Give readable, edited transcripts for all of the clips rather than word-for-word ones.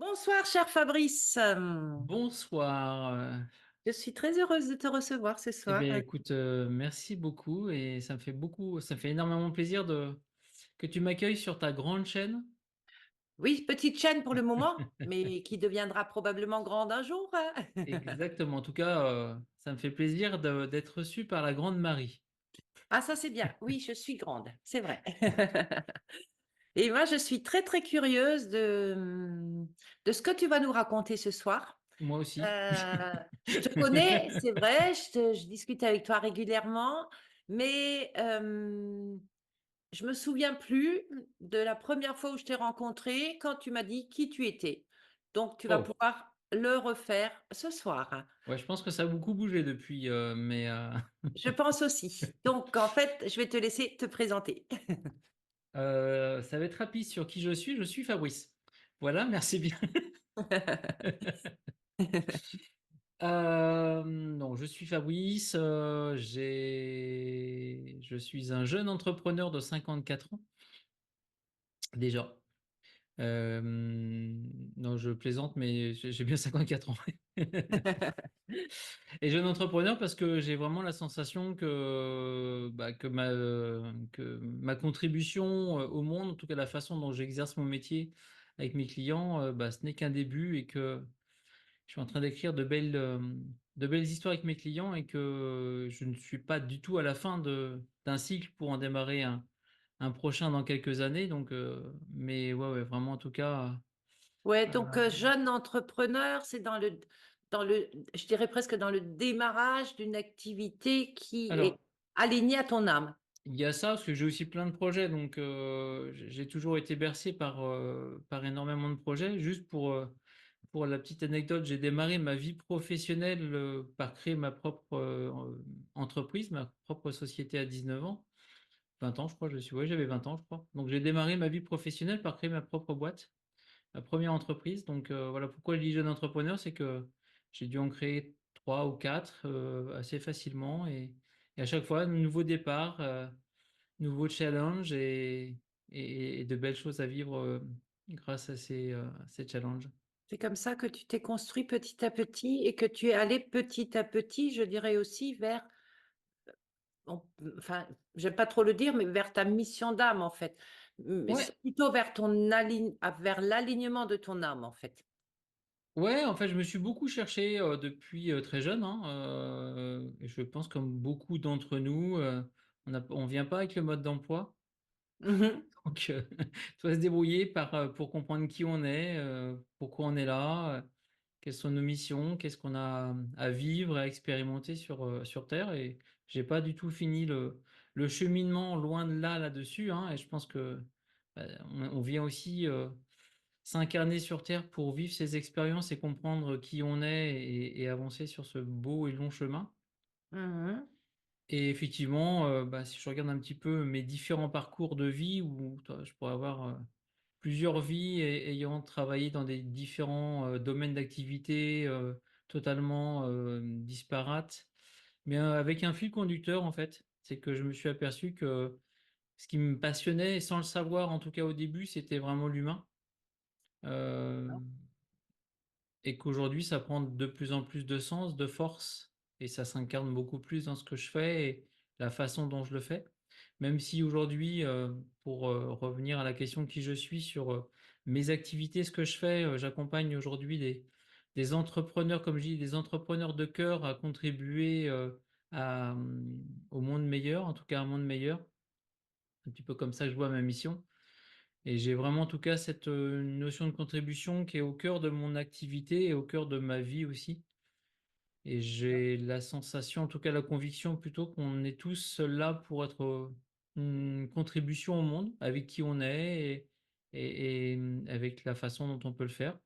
Bonsoir, cher Fabrice. Bonsoir. Je suis très heureuse de te recevoir ce Eh soir. bien, écoute, merci beaucoup et ça me fait énormément plaisir que tu m'accueilles sur ta grande chaîne. Oui, petite chaîne pour le moment, mais qui deviendra probablement grande un jour, hein. Exactement. En tout cas, ça me fait plaisir d'être reçu par la grande Marie. Ah, ça c'est bien. Oui, je suis grande, c'est vrai. Et moi, je suis très, très curieuse de ce que tu vas nous raconter ce soir. Moi aussi. Je te connais, c'est vrai, je discute avec toi régulièrement, mais je me souviens plus de la première fois où je t'ai rencontré quand tu m'as dit qui tu étais. Donc, tu vas Oh, pouvoir le refaire ce soir. ouais, je pense que ça a beaucoup bougé depuis, mais Je pense aussi. Donc, en fait, je vais te laisser te présenter. ça va être rapide sur qui je suis. Je suis Fabrice. Voilà, merci bien. Non, je suis Fabrice, je suis un jeune entrepreneur de 54 ans déjà. Non, je plaisante, mais j'ai bien 54 ans. Et jeune entrepreneur parce que j'ai vraiment la sensation que ma contribution au monde, en tout cas la façon dont j'exerce mon métier avec mes clients, ce n'est qu'un début et que je suis en train d'écrire de belles histoires avec mes clients et que je ne suis pas du tout à la fin d'un cycle pour en démarrer un prochain dans quelques années. Donc, mais ouais, vraiment, en tout cas. Ouais, euh, donc jeune entrepreneur, c'est je dirais presque dans le démarrage d'une activité qui est alors, alignée à ton âme. il y a ça, parce que j'ai aussi plein de projets. Donc, j'ai toujours été bercé par énormément de projets. Juste pour la petite anecdote, j'ai démarré ma vie professionnelle par créer ma propre entreprise, ma propre société à 19 ans. 20 ans, je crois, ouais, j'avais 20 ans, je crois. Donc, j'ai démarré ma vie professionnelle par créer ma propre boîte, ma première entreprise. Donc, voilà pourquoi je dis jeune entrepreneur, c'est que j'ai dû en créer trois ou quatre assez facilement et à chaque fois, un nouveau départ, nouveau challenge et de belles choses à vivre grâce à ces challenges. C'est comme ça que tu t'es construit petit à petit et que tu es allé petit à petit, je dirais aussi, vers on- enfin, j'aime pas trop le dire, mais vers ta mission d'âme, en fait. Mais Ouais, c'est plutôt vers vers l'alignement de ton âme, en fait. ouais, en fait, je me suis beaucoup cherché depuis très jeune, hein, et je pense comme beaucoup d'entre nous, on vient pas avec le mode d'emploi. Mhm. Donc, faut se débrouiller pour comprendre qui on est, pourquoi on est là, quelles sont nos missions, qu'est-ce qu'on a à vivre, à expérimenter sur Terre. Et j'ai pas du tout fini le cheminement loin de là-dessus, hein. Et je pense que on vient aussi s'incarner sur Terre pour vivre ces expériences et comprendre qui on est et avancer sur ce beau et long chemin. Mhm. Et effectivement, si je regarde un petit peu mes différents parcours de vie où je pourrais avoir plusieurs vies ayant travaillé dans des différents domaines d'activité totalement disparates, mais avec un fil conducteur en fait, c'est que je me suis aperçu que ce qui me passionnait, sans le savoir en tout cas au début, c'était vraiment l'humain. Euh, et qu'aujourd'hui, ça prend de plus en plus de sens, de force, et ça s'incarne beaucoup plus dans ce que je fais et la façon dont je le fais. Même si aujourd'hui, pour revenir à la question de qui je suis sur mes activités, ce que je fais, j'accompagne aujourd'hui des entrepreneurs, comme je dis, des entrepreneurs de cœur à contribuer au monde meilleur, en tout cas à un monde meilleur. Un petit peu comme ça que je vois ma mission. Et j'ai vraiment en tout cas cette notion de contribution qui est au cœur de mon activité et au cœur de ma vie aussi. Et j'ai la sensation, en tout cas la conviction plutôt qu'on est tous là pour être une contribution au monde, avec qui on est et avec la façon dont on peut le faire.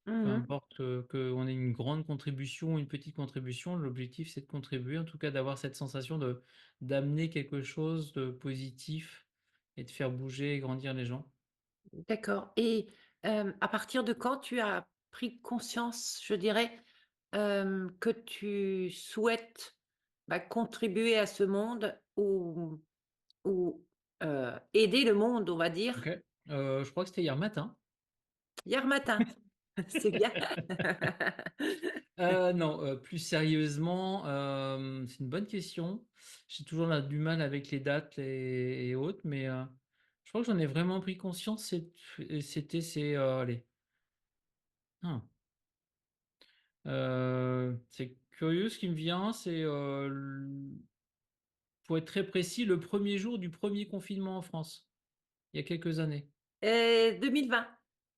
Peu Mhm. importe qu'on ait une grande contribution ou une petite contribution, l'objectif c'est de contribuer, en tout cas d'avoir cette sensation d'amener quelque chose de positif et de faire bouger et grandir les gens. D'accord. Et à partir de quand tu as pris conscience, je dirais, que tu souhaites contribuer à ce monde ou aider le monde, on va Ok. dire, Je crois que c'était hier matin. hier matin? C'est bien. Non, plus sérieusement, c'est une bonne question. J'ai toujours là du mal avec les dates et autres, mais je crois que j'en ai vraiment pris conscience, c'était c'est, allez, hein, c'est curieux ce qui me vient, c'est, pour être très précis, le premier jour du premier confinement en France, il y a quelques années. 2020,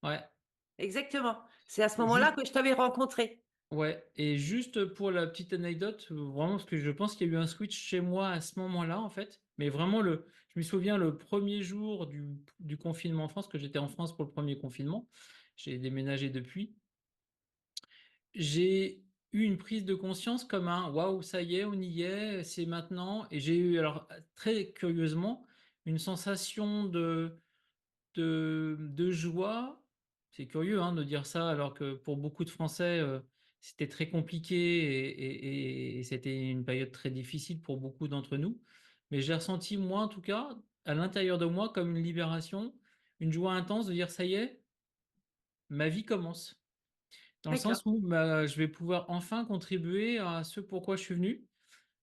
Ouais, exactement. C'est à ce moment-là juste que je t'avais rencontré. ouais et juste pour la petite anecdote, vraiment parce que je pense qu'il y a eu un switch chez moi à ce moment-là, en fait, mais vraiment je me souviens le premier jour du confinement en France, que j'étais en France pour le premier confinement. J'ai déménagé depuis. J'ai eu une prise de conscience comme un: «Waouh, ça y est, on y est, c'est maintenant» et j'ai eu alors, très curieusement, une sensation de joie. C'est curieux, hein, de dire ça alors que pour beaucoup de Français, c'était très compliqué et c'était une période très difficile pour beaucoup d'entre nous. Mais j'ai ressenti moi, en tout cas, à l'intérieur de moi comme une libération, une joie intense de dire: «Ça y est, ma vie commence». Dans le D'accord. sens où, bah, je vais pouvoir enfin contribuer à ce pourquoi je suis venu,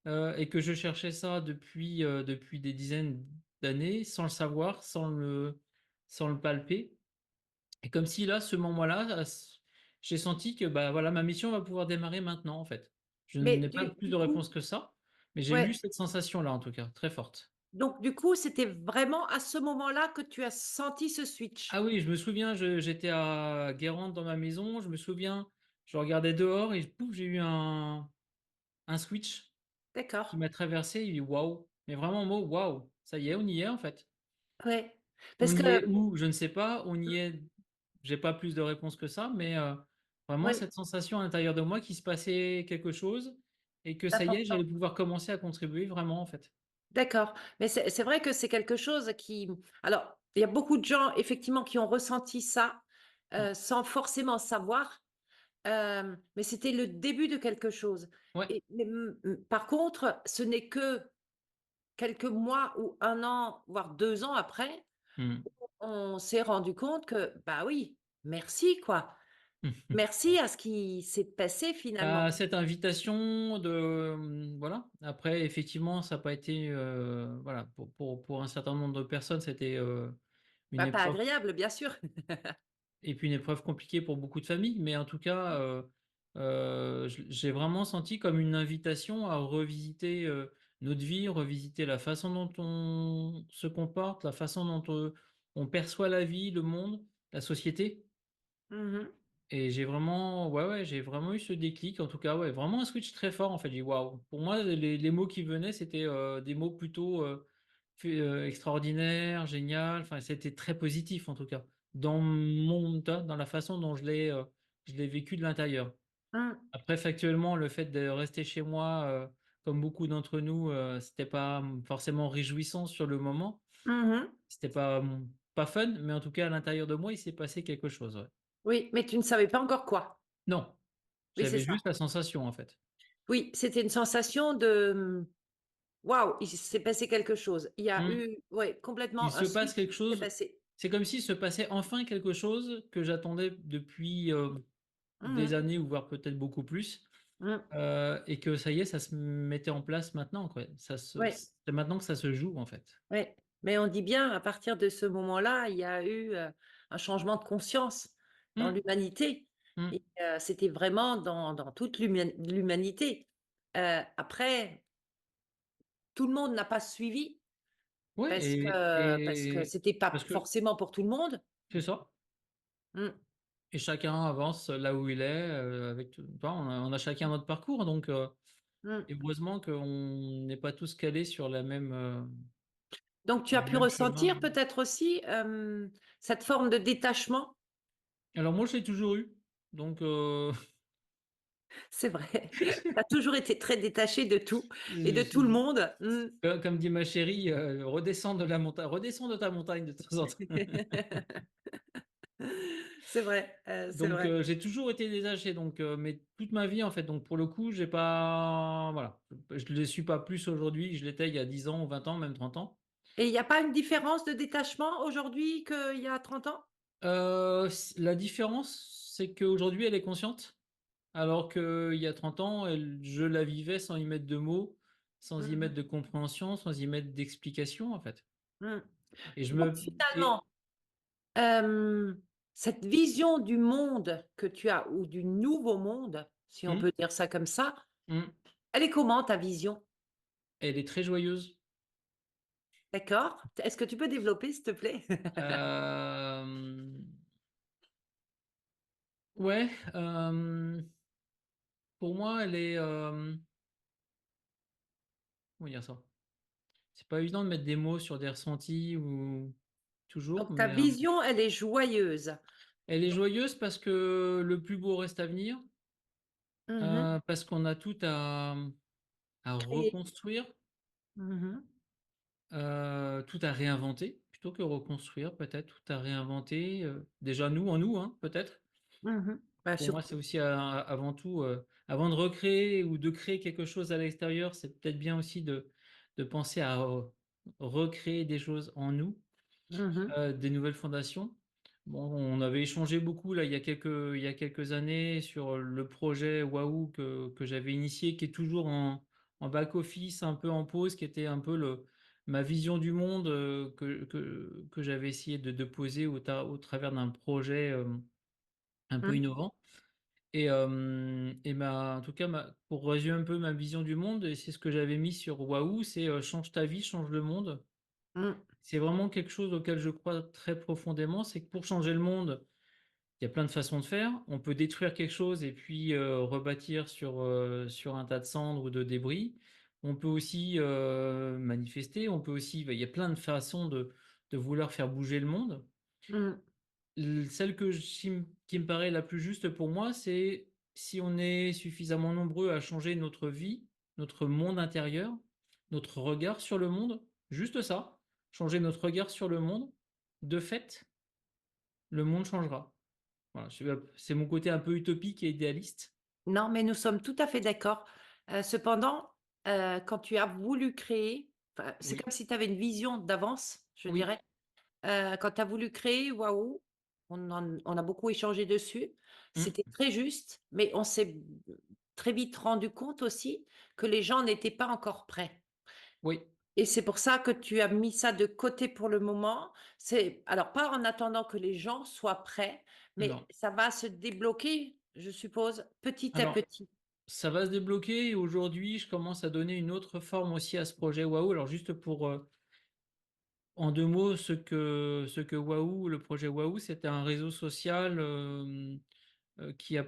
et que je cherchais ça depuis des dizaines d'années sans le savoir, sans le palper. Et comme si là, ce moment-là, j'ai senti que, bah, voilà, ma mission va pouvoir démarrer maintenant, en fait. Je Mais n'ai pas plus du de coup réponse que ça, mais j'ai eu ouais, cette sensation-là, en tout cas, très forte. donc du coup, c'était vraiment à ce moment-là que tu as senti ce Ah switch? oui, je me souviens, j'étais à Guérande dans ma maison, je me souviens, je regardais dehors et pouf, j'ai eu un switch qui D'accord. m'a traversé, il dit: «Waouh!» mais vraiment en mot: «Waouh! Ça y est, on y est, en fait». Ouais, parce On que y est où? Je ne sais pas, on y est j'ai pas plus de réponses que ça, mais vraiment oui, cette sensation à l'intérieur de moi qu'il se passait quelque chose et que c'est ça y est, important. j'allais pouvoir commencer à contribuer vraiment, en fait. D'accord, mais c'est vrai que c'est quelque chose qui alors, il y a beaucoup de gens effectivement qui ont ressenti ça, Mmh. sans forcément savoir, mais c'était le début de quelque chose Ouais. et mais par contre, ce n'est que quelques mois ou 1 an, voire 2 ans après, Mmh. on s'est rendu compte que, bah, oui, merci quoi. Merci à ce qui s'est passé À finalement. cette invitation de, voilà. Après effectivement, ça a pas été, voilà, pour un certain nombre de personnes, c'était, une Bah, pas épreuve. agréable bien sûr. Et puis une épreuve compliquée pour beaucoup de familles, mais en tout cas, j'ai vraiment senti comme une invitation à revisiter, notre vie, revisiter la façon dont on se comporte, la façon dont, on perçoit la vie, le monde, la société Mmh mh. et j'ai vraiment ouais, ouais, j'ai vraiment eu ce déclic, en tout cas, ouais, vraiment un switch très fort, en fait. J'ai dit: «Waouh!» Pour moi, les mots qui venaient, c'était, des mots plutôt, extraordinaire, génial, enfin, c'était très positif, en tout cas, dans mon tas dans la façon dont je l'ai vécu de l'intérieur. Mmh. Après, factuellement, le fait de rester chez moi, comme beaucoup d'entre nous, c'était pas, forcément réjouissant sur le moment. Mmh mh. C'était pas, pas fun, mais en tout cas, à l'intérieur de moi, il s'est passé quelque chose, ouais. Oui, mais tu ne savais pas encore quoi. Non, Oui, c'est j'avais ça. juste la sensation, en fait. Oui, c'était une sensation de, waouh, il s'est passé quelque chose. Il y a Mmh. eu ouais, Il complètement un se passe switch quelque qui s'est chose, passé. c'est comme s'il se passait enfin quelque chose que j'attendais depuis, Mmh des mh. années ou voire peut-être beaucoup plus, Mmh. et que ça y est, ça se mettait en place maintenant, quoi. Ouais, C'est maintenant que ça se joue, en fait. ouais. Mais on dit bien à partir de ce moment-là, il y a eu, un changement de conscience dans Mmh, l'humanité mmh. et c'était vraiment dans toute l'humanité. Après, tout le monde n'a pas suivi Ouais parce que et c'était pas parce que forcément pour tout le monde. c'est ça Mmh. et chacun avance là où il est, avec tu vois, on a chacun notre parcours donc Mmh. et heureusement qu'on n'est pas tous calés Donc tu sur as le pu même chemin. ressentir peut-être aussi, cette forme de détachement? Alors moi, je l'ai toujours eu donc C'est vrai, tu as toujours été très détaché de tout et de tout le je monde. Mmh. comme dit ma chérie, redescends de ta montagne de temps en temps. C'est Donc vrai j'ai toujours été détaché donc mais toute ma vie, en fait, donc pour le coup, j'ai pas voilà, je ne le suis pas plus aujourd'hui que je l'étais il y a 10 ans ou 20 ans, même 30 ans. et il y a pas une différence de détachement aujourd'hui qu'il y a 30 ans? La différence, c'est qu'aujourd'hui, elle est consciente, alors qu'il y a 30 ans, je la vivais sans y mettre de mots, sans y Mmh. mettre de compréhension, sans y mettre d'explication, en fait. Mmh. Et je Donc me et finalement, cette vision du monde que tu as ou du nouveau monde, si on mmh, peut dire ça comme ça, mmh, elle est comment ta vision? elle est très joyeuse. D'accord? Est-ce que tu peux développer s'il te plaît? Hem, ouais, pour moi, elle est, comment dire ça? C'est pas évident de mettre des mots sur des ressentis ou toujours, Donc ta mais, vision, elle est joyeuse. elle est joyeuse parce que le plus beau reste à venir, Mmh mh. parce qu'on a tout à Créer. reconstruire, Mmh mh. tout à réinventer, plutôt que reconstruire peut-être, tout à réinventer, déjà nous en nous, hein, peut-être. Mmh mh. Bah, Pour moi, surtout c'est aussi avant tout, avant de recréer ou de créer quelque chose à l'extérieur, c'est peut-être bien aussi de penser à recréer des choses en nous. mmh mh. Des nouvelles fondations. Bon, on avait échangé beaucoup là il y a quelques années sur le projet Waouh que j'avais initié, qui est toujours en back office, un peu en pause, qui était un peu ma vision du monde, que j'avais essayé de poser au travers d'un projet, un peu Mmh. innovant et en tout cas pour résumer un peu ma vision du monde et c'est ce que j'avais mis sur Waouh, c'est, «Change ta vie, change le monde». Mmh. C'est vraiment quelque chose auquel je crois très profondément, c'est que pour changer le monde, il y a plein de façons de faire. On peut détruire quelque chose et puis, rebâtir sur un tas de cendres ou de débris. On peut aussi, manifester, on peut aussi il y a plein de façons de vouloir faire bouger le monde. Mmh. Celle qui me paraît la plus juste pour moi, c'est si on est suffisamment nombreux à changer notre vie, notre monde intérieur, notre regard sur le monde, juste ça, changer notre regard sur le monde, de fait, le monde changera. Voilà, c'est mon côté un peu utopique et idéaliste. Non, mais nous sommes tout à fait d'accord. Cependant, quand tu as voulu créer, enfin, c'est Oui, comme si tu avais une vision d'avance, je oui, dirais. Quand tu as voulu créer Waouh, on a beaucoup échangé dessus. mmh, C'était très juste, mais on s'est très vite rendu compte aussi que les gens n'étaient pas encore prêts. oui, Et c'est pour ça que tu as mis ça de côté pour le moment. C'est alors pas en attendant que les gens soient prêts, mais non. ça va se débloquer, je suppose, petit à Alors, petit. ça va se débloquer et aujourd'hui, je commence à donner une autre forme aussi à ce projet Waouh. Alors juste pour, en 2 mots, ce que Waouh, le projet Waouh, c'était un réseau social, qui a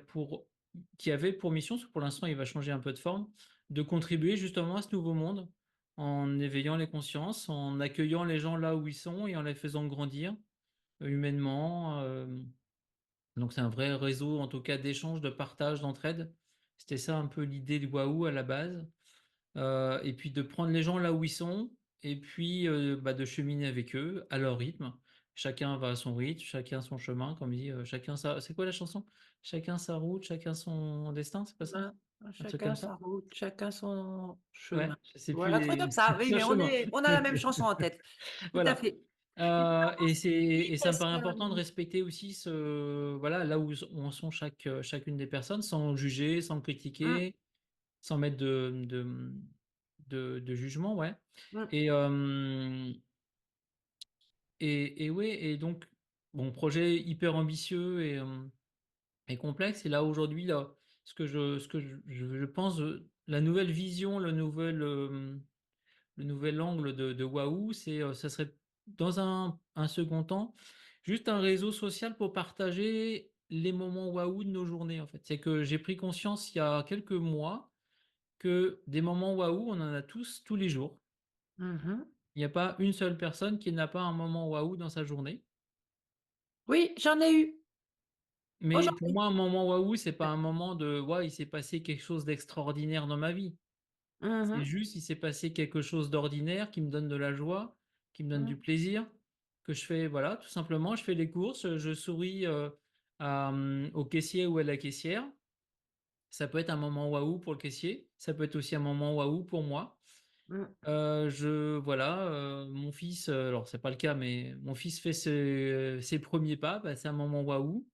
qui avait pour mission, parce que pour l'instant il va changer un peu de forme, de contribuer justement à ce nouveau monde, en éveillant les consciences, en accueillant les gens là où ils sont et en les faisant grandir, humainement, donc c'est un vrai réseau en tout cas d'échange, de partage, d'entraide. C'était ça un peu l'idée de Waouh à la base. Et puis de prendre les gens là où ils sont et puis, de cheminer avec eux à leur rythme. Chacun va à son rythme, chacun son chemin, comme dit, chacun sa c'est quoi la chanson? Chacun sa route, chacun son destin, c'est pas ça? Chemin, Un truc comme chacun ça? sa route, chacun son Ouais, chemin. je sais plus Voilà, un truc comme les ça. Oui, son mais chemin. on a la même chanson en tête. Tout à Voilà, fait. Et finalement, cette et ça me vitesse, paraît important de respecter aussi voilà, là où en sont chacune des personnes sans juger, sans mmh, critiquer, sans mettre de jugement, ouais. mmh, Et hem et ouais et donc bon, projet hyper ambitieux et complexe et là, aujourd'hui, là, ce que je pense, la nouvelle vision, le nouvel angle de Waouh, ça serait dans un second temps, juste un réseau social pour partager les moments Waouh de nos journées, en fait. C'est que j'ai pris conscience il y a quelques mois que des moments Waouh, on en a tous les jours. mmh. Il n'y a pas une seule personne qui n'a pas un moment Waouh dans sa journée. Oui, j'en ai eu Mais pour aujourd'hui. moi, un moment waouh, c'est pas un moment de: «Waouh, il s'est passé quelque chose d'extraordinaire dans ma vie». Mmh C'est mh. juste, il s'est passé quelque chose d'ordinaire qui me donne de la joie, qui me donne Mmh. du plaisir, que je fais voilà, tout simplement, je fais les courses, je souris, au caissier ou à la caissière. Ça peut être un moment waouh pour le caissier, ça peut être aussi un moment waouh pour moi. Mmh. Voilà, mon fils, alors c'est pas le cas, mais mon fils fait ses 1ers pas, bah, c'est un moment waouh.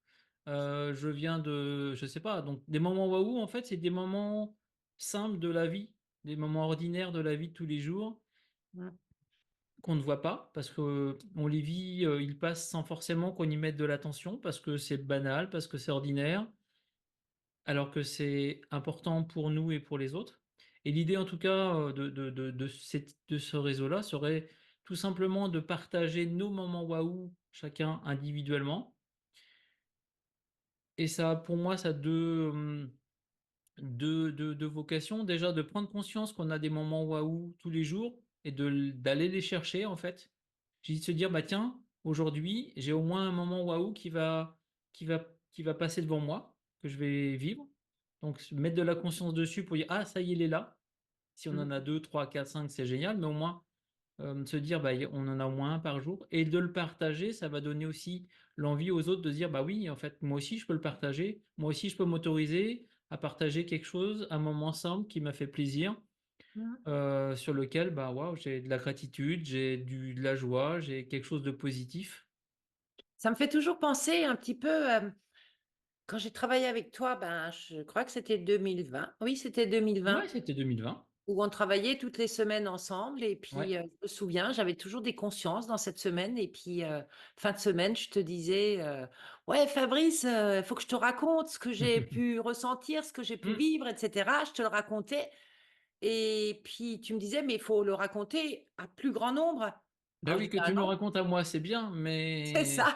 je viens de je sais pas, donc des moments waouh, en fait, c'est des moments simples de la vie, des moments ordinaires de la vie de tous les jours Mmh. qu'on ne voit pas parce qu'on les vit, ils passent sans forcément qu'on y mette de l'attention parce que c'est banal, parce que c'est ordinaire, alors que c'est important pour nous et pour les autres. Et l'idée en tout cas, de ce réseau-là serait tout simplement de partager nos moments waouh, chacun individuellement. Et ça, pour moi, ça a 2 vocations. Déjà, de prendre conscience qu'on a des moments waouh tous les jours et d'aller les chercher, en fait. J'ai dit de se dire: «Bah, tiens, aujourd'hui, j'ai au moins un moment waouh qui va passer devant moi, que je vais vivre». Donc se mettre de la conscience dessus pour dire: «Ah, ça y est, il est là». Si on en a Mmh. 2, 3, 4, 5, c'est génial, mais au moins se dire, bah, on en a au moins un par jour et de le partager, ça va donner aussi l'envie aux autres de se dire: «Bah, oui, en fait, moi aussi je peux le partager. Moi aussi je peux m'autoriser à partager quelque chose, un moment simple qui m'a fait plaisir, Mmh. sur lequel, bah, waouh, j'ai de la gratitude, j'ai de la joie, j'ai quelque chose de positif». Ça me fait toujours penser un petit peu, quand j'ai travaillé avec toi, ben, je crois que c'était 2020. Oui, c'était 2020, Ouais, c'était 2020. où on travaillait toutes les semaines ensemble et Ouais. puis, je me souviens, j'avais toujours des consciences dans cette semaine et puis, fin de semaine, je te disais, «Ouais Fabrice, il faut que je te raconte ce que j'ai pu ressentir, ce que j'ai pu Mmh. vivre et cetera». Je te le racontais et puis tu me disais: «Mais il faut le raconter à plus grand nombre». Bah, Alors je oui, dis: que «Ah tu me le non». racontes à moi, c'est bien, C'est mais ça,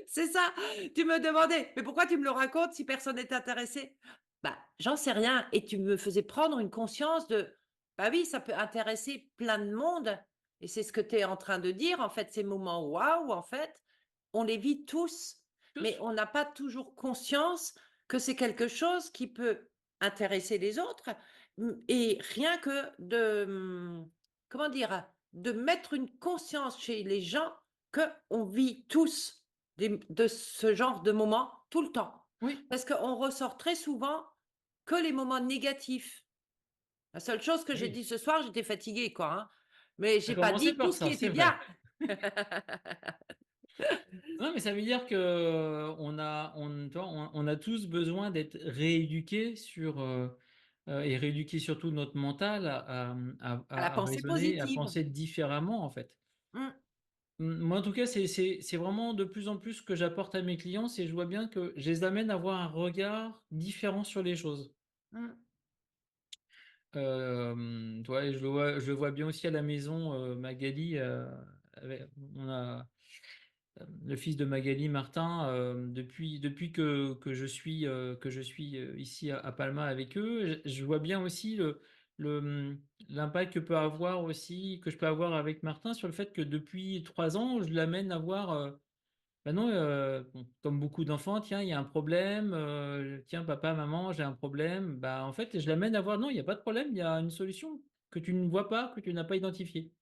c'est ça. Tu me demandais: «Mais pourquoi tu me le racontes si personne n'est intéressé?» Bah, j'en sais rien et tu me faisais prendre une conscience de: «Bah oui, ça peut intéresser plein de monde» et c'est ce que tu es en train de dire, en fait, ces moments waouh, en fait, on les vit tous, mais tous. on n'a pas toujours conscience que c'est quelque chose qui peut intéresser les autres, et rien que de, comment dire? De mettre une conscience chez les gens qu'on vit tous de ce genre de moments tout le temps. Oui, Parce qu'on ressort très souvent que les moments négatifs. La seule chose que j'ai oui. dit ce soir, j'étais fatiguée quoi, hein, mais Tu j'ai pas commencé dit tout par ce qui ça, c'est était vrai. bien. Non, mais ça veut dire qu'on tu vois, on a tous besoin d'être rééduqués et rééduquer surtout notre mental À la à pensée raisonner, à positive. penser différemment, en fait. Mmh, Moi, en tout cas, c'est vraiment de plus en plus ce que j'apporte à mes clients, c'est je vois bien que je les amène à avoir un regard différent sur les choses. mmh, Tu vois? Et je le vois bien aussi à la maison, Magali, avec on a le fils de Magali, Martin, depuis que je suis ici à Palma avec eux, je vois bien aussi l'impact que je peux avoir avec Martin sur le fait que depuis 3 ans, je l'amène à voir, bah, non, bon, comme beaucoup d'enfants: «Tiens, il y a un problème, tiens papa, maman, j'ai un problème». Bah, en fait, je l'amène à voir: «Non, il y a pas de problème, il y a une solution que tu ne vois pas, que tu n'as pas identifiée».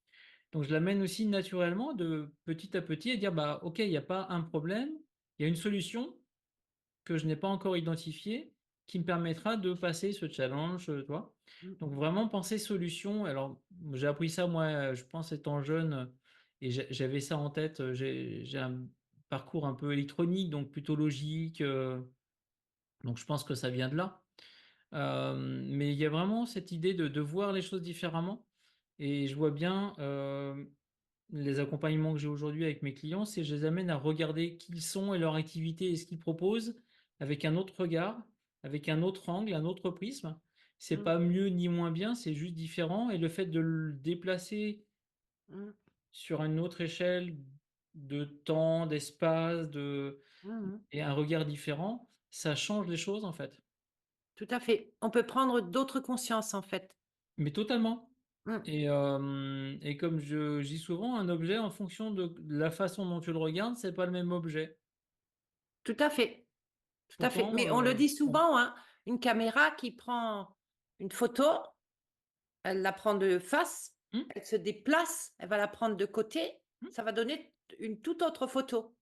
Donc je l'amène aussi naturellement de petit à petit à dire: «Bah, OK, il y a pas un problème, il y a une solution que je n'ai pas encore identifiée, qui me permettra de passer ce challenge», tu vois? mmh, Donc vraiment penser solution. Alors j'ai appris ça moi, je pense étant jeune, et j'avais ça en tête, j'ai un parcours un peu électronique, donc plutôt logique, donc je pense que ça vient de là. Mais il y a vraiment cette idée de voir les choses différemment et je vois bien, les accompagnements que j'ai aujourd'hui avec mes clients, c'est je les amène à regarder qui ils sont et leur activité et ce qu'ils proposent avec un autre regard, avec un autre angle, un autre prisme. C'est mmh, pas mieux ni moins bien, c'est juste différent et le fait de le déplacer mmh, sur une autre échelle de temps, d'espace, mmh mh. et un regard différent, ça change les choses, en fait. Tout à fait. On peut prendre d'autres consciences, en fait. Mais totalement. Mmh. Et comme je dis souvent, un objet en fonction de la façon dont tu le regardes, c'est pas le même objet. Tout à fait, tout à fait. Pourtant, Mais on le dit bon. souvent, hein, une caméra qui prend une photo, elle la prend de face, Mmh, elle se déplace, elle va la prendre de côté, mmh, ça va donner une toute autre photo,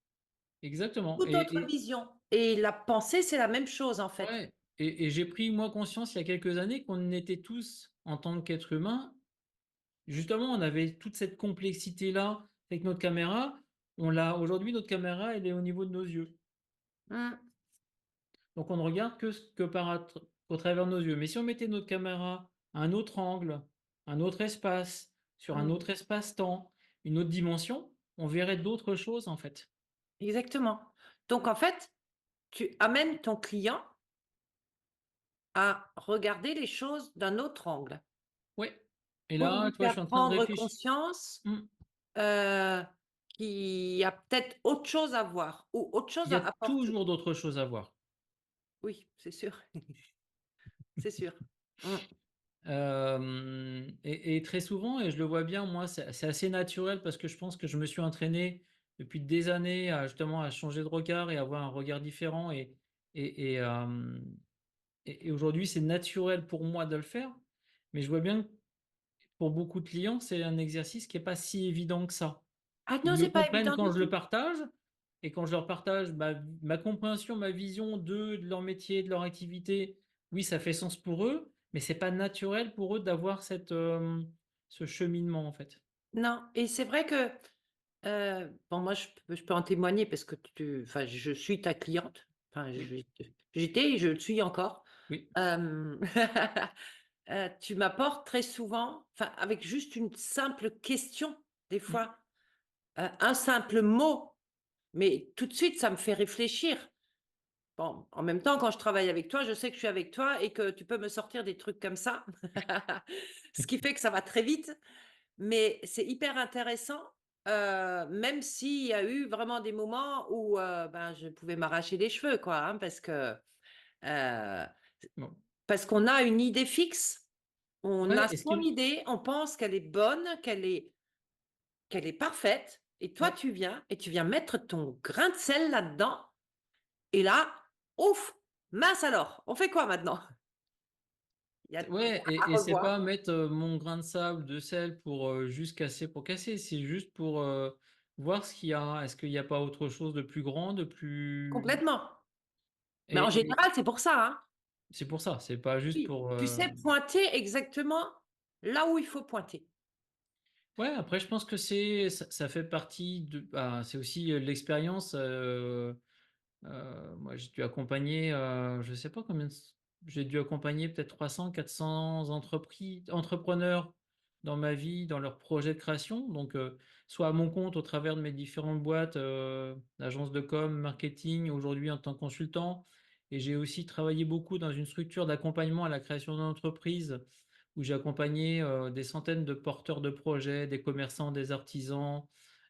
exactement. toute autre vision et la pensée, c'est la même chose, en fait. Ouais, et j'ai pris moi conscience il y a quelques années qu'on était tous, en tant qu'êtres humains, justement, on avait toute cette complexité-là avec notre caméra. On l'a aujourd'hui, notre caméra, elle est au niveau de nos yeux. Mmh. Donc on ne regarde que ce que au travers de nos yeux. Mais si on mettait notre caméra à un autre angle, un autre espace, sur un Mmh. autre espace-temps, une autre dimension, on verrait d'autres choses en fait. Exactement. Donc en fait, tu amènes ton client à regarder les choses d'un autre angle Ouais. Et pour là, lui tu vois, je faire suis en train de prendre réfléchir. conscience, Mmh. heu, qu'il y a peut-être autre chose à voir ou autre chose Il y à a apporter. toujours d'autres choses à voir. Oui, c'est sûr, c'est sûr. Mmh. Et très souvent, et je le vois bien, moi, c'est assez naturel parce que je pense que je me suis entraîné depuis des années à justement à changer de regard et avoir un regard différent et et hem et aujourd'hui, c'est naturel pour moi de le faire. Mais je vois bien que pour beaucoup de clients, c'est un exercice qui est pas si évident que ça. Ah non, Ils le c'est pas comprennent évident du quand je le tout. partage et quand je leur partage ma compréhension, ma vision de leur métier, de leur activité, oui, ça fait sens pour eux, mais c'est pas naturel pour eux d'avoir ce cheminement, en fait. Non et c'est vrai que, bon moi je peux en témoigner parce que enfin je suis ta cliente, enfin Oui, j'étais et je le suis encore. oui, Hem, tu m'apportes très souvent, enfin avec juste une simple question, des mmh, fois, un simple mot, mais tout de suite ça me fait réfléchir. Bon, en même temps, quand je travaille avec toi, je sais que je suis avec toi et que tu peux me sortir des trucs comme ça. Ce qui fait que ça va très vite, mais c'est hyper intéressant, même s'il y a eu vraiment des moments où, ben, je pouvais m'arracher les cheveux quoi, hein, heu, bon. parce qu'on a une idée fixe. On a Ouais, est-ce son que idée, on pense qu'elle est bonne, qu'elle est parfaite et toi ouais, tu viens et tu viens mettre ton grain de sel là-dedans et là, ouf! Mince alors, on fait quoi maintenant? Il y a ouais à et c'est revoir. pas mettre, mon grain de sable, de sel pour, juste casser pour casser. C'est juste pour, voir ce qu'il y a. Est-ce qu'il y a pas autre chose de plus grand, de plus Complètement. Mais en et général, c'est pour ça, hein. c'est pour ça, c'est pas juste Oui, pour, tu sais pointer exactement là où il faut pointer. ouais, après je pense que ça fait partie de bah, c'est aussi, l'expérience, moi j'ai dû accompagner, je sais pas combien de s j'ai dû accompagner peut-être 300-400 entrepreneurs dans ma vie, dans leurs projets de création, donc soit à mon compte au travers de mes différentes boîtes, agences de com, marketing, aujourd'hui en tant que consultant et j'ai aussi travaillé beaucoup dans une structure d'accompagnement à la création d'entreprise où j'ai accompagné, des centaines de porteurs de projets, des commerçants, des artisans,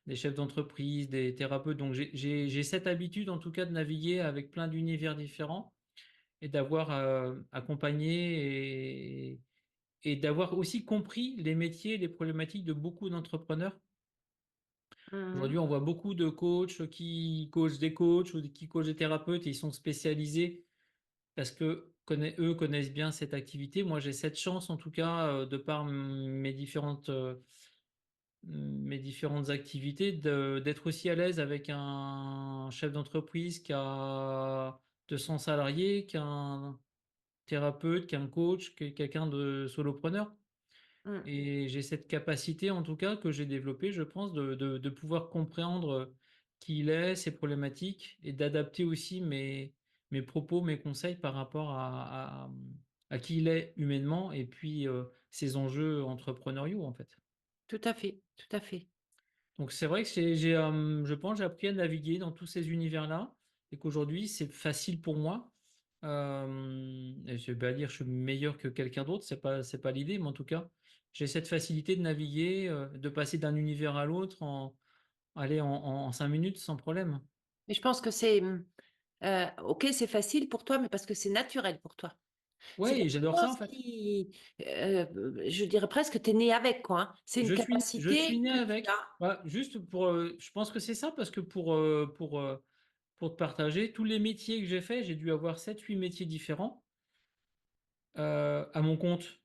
des chefs d'entreprise, des thérapeutes. Donc j'ai cette habitude en tout cas de naviguer avec plein d'univers différents et d'avoir, accompagné et d'avoir aussi compris les métiers, les problématiques de beaucoup d'entrepreneurs. Mmh mh. Aujourd'hui, on voit beaucoup de coachs qui coachent des coachs ou qui coachent des thérapeutes et ils sont spécialisés parce que eux connaissent bien cette activité. Moi, j'ai cette chance en tout cas, de par mes différentes activités d'être aussi à l'aise avec un chef d'entreprise qui a 200 salariés, qu'un thérapeute, qu'un coach, que quelqu'un de solopreneur Mmh. et j'ai cette capacité en tout cas que j'ai développée, je pense, de pouvoir comprendre, qui il est, ses problématiques et d'adapter aussi mes propos, mes conseils par rapport à qui il est humainement et puis, ses enjeux entrepreneuriaux, en fait. Tout à fait, tout à fait. Donc c'est vrai que je pense, j'ai appris à naviguer dans tous ces univers-là et qu'aujourd'hui, c'est facile pour moi. Et je vais pas dire je suis meilleur que quelqu'un d'autre, c'est pas l'idée, mais en tout cas, j'ai cette facilité de naviguer, de passer d'un univers à l'autre en 5 minutes sans problème. Mais je pense que OK, c'est facile pour toi, mais parce que c'est naturel pour toi. C'est Ouais et quelque j'adore ça, chose en fait. je dirais presque que tu es né avec quoi, hein. C'est une Je suis capacité né que tu avec. as. Bah, juste pour, je pense que c'est ça parce que pour te partager, tous les métiers que j'ai faits, j'ai dû avoir 7-8 métiers différents. À mon compte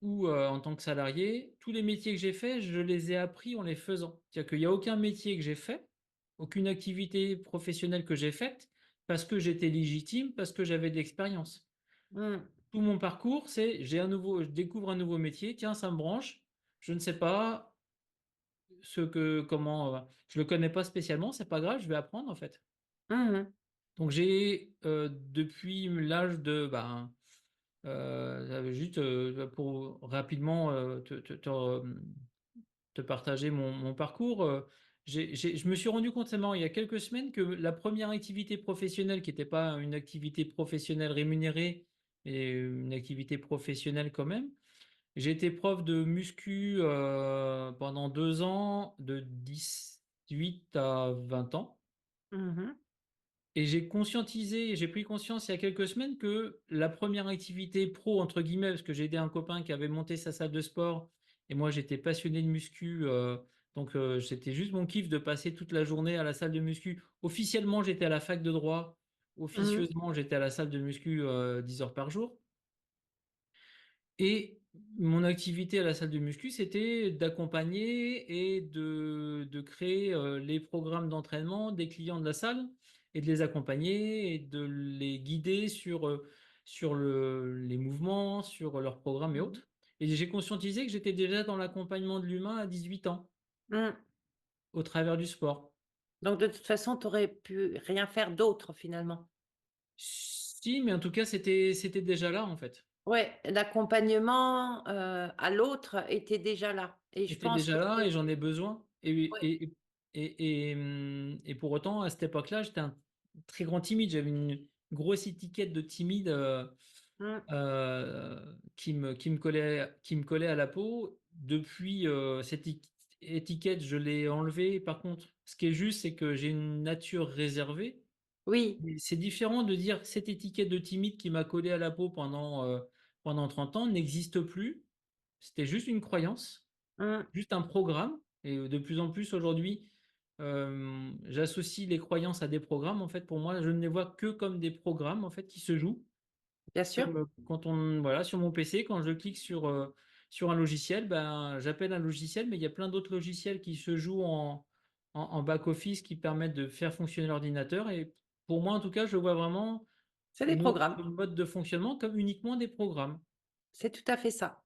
ou, en tant que salarié, tous les métiers que j'ai faits, je les ai appris en les faisant. C'est-à-dire qu'il y a aucun métier que j'ai fait, aucune activité professionnelle que j'ai faite, parce que j'étais légitime, parce que j'avais de l'expérience. Mmh. Tout mon parcours, c'est je découvre un nouveau métier, tiens, ça me branche, je ne sais pas comment, je le connais pas spécialement, c'est pas grave, je vais apprendre en fait. Mmh mh. Donc j'ai, depuis l'âge de, juste, pour rapidement, te partager mon parcours, je me suis rendu compte seulement il y a quelques semaines que la première activité professionnelle qui était pas une activité professionnelle rémunérée, mais une activité professionnelle quand même, j'ai été prof de muscu, pendant 2 ans, de 18 à 20 ans. Mmh. Et j'ai pris conscience il y a quelques semaines que la première activité «pro» entre guillemets, parce que j'ai aidé un copain qui avait monté sa salle de sport et moi j'étais passionné de muscu, c'était juste mon kiff de passer toute la journée à la salle de muscu. Officiellement, j'étais à la fac de droit, Mmh. officieusement, j'étais à la salle de muscu, 10 heures par jour. Et mon activité à la salle de muscu, c'était d'accompagner et de créer, les programmes d'entraînement des clients de la salle et de les accompagner et de les guider sur les mouvements, sur leurs programmes et Mmh. autres. Et j'ai conscientisé que j'étais déjà dans l'accompagnement de l'humain à 18 ans, Mmh. au travers du sport. Donc de toute façon, tu aurais pu rien faire d'autre finalement? Si, mais en tout cas, c'était déjà là, en fait. Ouais, l'accompagnement, à l'autre était déjà là et je Était pense que déjà là c'est et j'en ai besoin ouais. et pour autant, à cette époque-là, j'étais un très grand timide. J'avais une grosse étiquette de timide, Mmh. qui me collait à la peau. Depuis, cette étiquette, je l'ai enlevée. Par contre, ce qui est juste, c'est que j'ai une nature réservée. Oui. Mais c'est différent de dire que cette étiquette de timide qui m'a collé à la peau pendant 30 ans n'existe plus. C'était juste une croyance. Mmh. Juste un programme et de plus en plus aujourd'hui, j'associe les croyances à des programmes. En fait, pour moi, je ne les vois que comme des programmes, en fait, qui se jouent. Bien sûr. Comme, quand on voilà, sur mon PC, quand je clique sur un logiciel, ben, j'appelle un logiciel, mais il y a plein d'autres logiciels qui se jouent en back office qui permettent de faire fonctionner l'ordinateur et pour moi, en tout cas, je vois vraiment C'est des notre programmes. mode de fonctionnement comme uniquement des programmes. C'est tout à fait ça.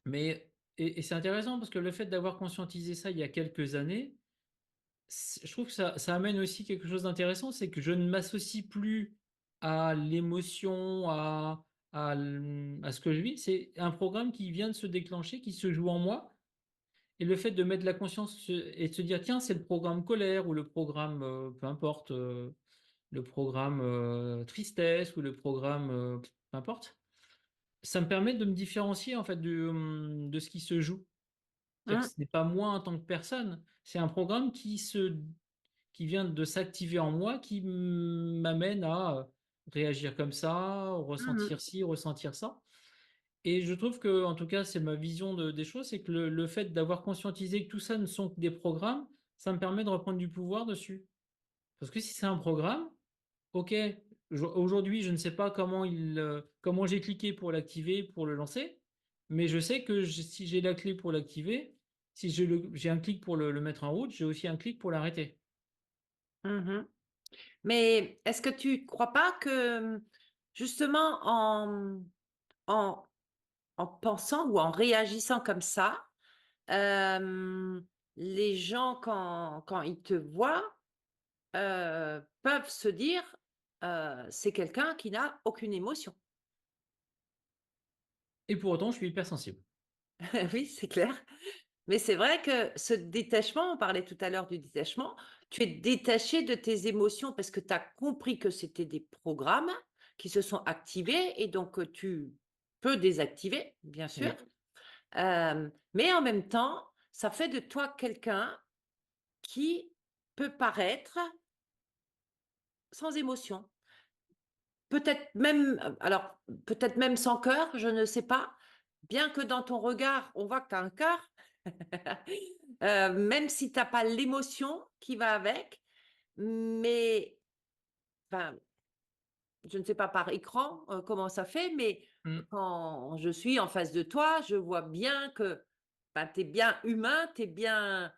Mais c'est intéressant parce que le fait d'avoir conscientisé ça il y a quelques années, je trouve que ça amène aussi quelque chose d'intéressant, c'est que je ne m'associe plus à l'émotion, à ce que je vis. C'est un programme qui vient de se déclencher, qui se joue en moi et le fait de mettre la conscience et de se dire: «Tiens, c'est le programme colère ou le programme, peu importe, le programme, tristesse ou le programme, peu importe». Ça me permet de me différencier en fait de ce qui se joue. C'est-à-dire Mmh. que ce n'est pas moi en tant que personne, c'est un programme qui vient de s'activer en moi, qui m'amène à, réagir comme ça, Mmh mh. ressentir ci, ressentir ça et je trouve que, en tout cas, c'est ma vision des choses, c'est que le fait d'avoir conscientisé que tout ça ne sont que des programmes, ça me permet de reprendre du pouvoir dessus. Parce que si c'est un programme, OK, aujourd'hui, je ne sais pas comment j'ai cliqué pour l'activer, pour le lancer, mais je sais que si j'ai la clé pour l'activer, si j'ai un clic pour le mettre en route, j'ai aussi un clic pour l'arrêter. Mmh. Mais est-ce que tu crois pas que, justement en en pensant ou en réagissant comme ça, hem, les gens quand ils te voient, peuvent se dire, «C'est quelqu'un qui n'a aucune émotion». Et pour autant, je suis hypersensible. Oui, c'est clair. Mais c'est vrai que ce détachement, on parlait tout à l'heure du détachement, tu es détaché de tes émotions parce que tu as compris que c'était des programmes qui se sont activés et donc tu peux désactiver, bien sûr. Oui. Mais en même temps, ça fait de toi quelqu'un qui peut paraître sans émotion. Peut-être même, alors peut-être même sans cœur, je ne sais pas. Bien que dans ton regard, on voit que tu as un cœur, même si tu as pas l'émotion qui va avec, mais enfin, je ne sais pas par écran, comment ça fait, mais Mmh. quand je suis en face de toi, je vois bien que, bah, tu es bien humain, tu es bien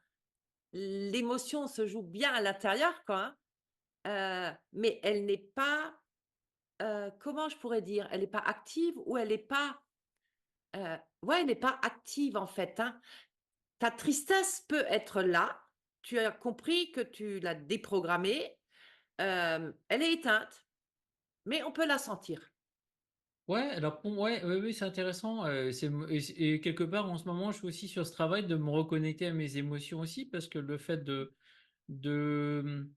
l'émotion se joue bien à l'intérieur quoi, hein, mais elle n'est pas, comment je pourrais dire? Elle n'est pas active ou elle n'est pas, ouais, elle n'est pas active en fait, hein. Ta tristesse peut être là, tu as compris que tu l'as déprogrammée, Elle est éteinte, mais on peut la sentir. Ouais, alors pour ouais, oui, oui, c'est intéressant, c'est m et quelque part, en ce moment, je suis aussi sur ce travail de me reconnecter à mes émotions aussi parce que le fait de, de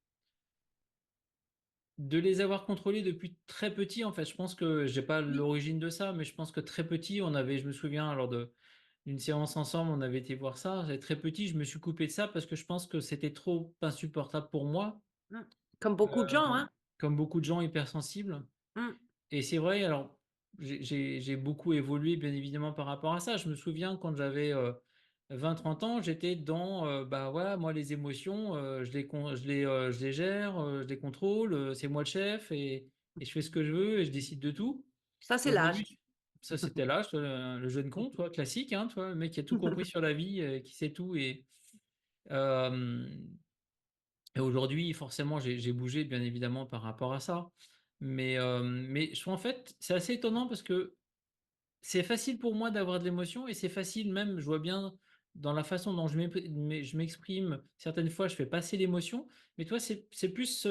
les avoir contrôlés depuis très petit, en fait, je pense que j'ai pas Oui. l'origine de ça, mais je pense que très petit, on avait je me souviens lors de d'une séance ensemble, on avait été voir ça et très petit, je me suis coupé de ça parce que je pense que c'était trop insupportable pour moi, Mmh. Comme beaucoup de gens, hein? comme beaucoup de gens hypersensibles. Mmh. Et c'est vrai, alors j'ai beaucoup évolué bien évidemment par rapport à ça. Je me souviens quand j'avais, 20-30 ans, j'étais dans, bah, voilà, moi les émotions, je les gère, je les contrôle, c'est moi le chef et je fais ce que je veux et je décide de tout. Ça, Et c'est l'âge. aujourd'hui ça c'était l'âge, le jeune con, tu vois? Classique, hein, tu vois? Le mec qui a tout compris sur la vie, qui sait tout hem et aujourd'hui forcément j'ai bougé bien évidemment par rapport à ça. Mais je trouve en fait, c'est assez étonnant parce que c'est facile pour moi d'avoir de l'émotion et c'est facile même, je vois bien dans la façon dont je m'exprime, certaines fois je fais passer l'émotion, mais toi c'est plus,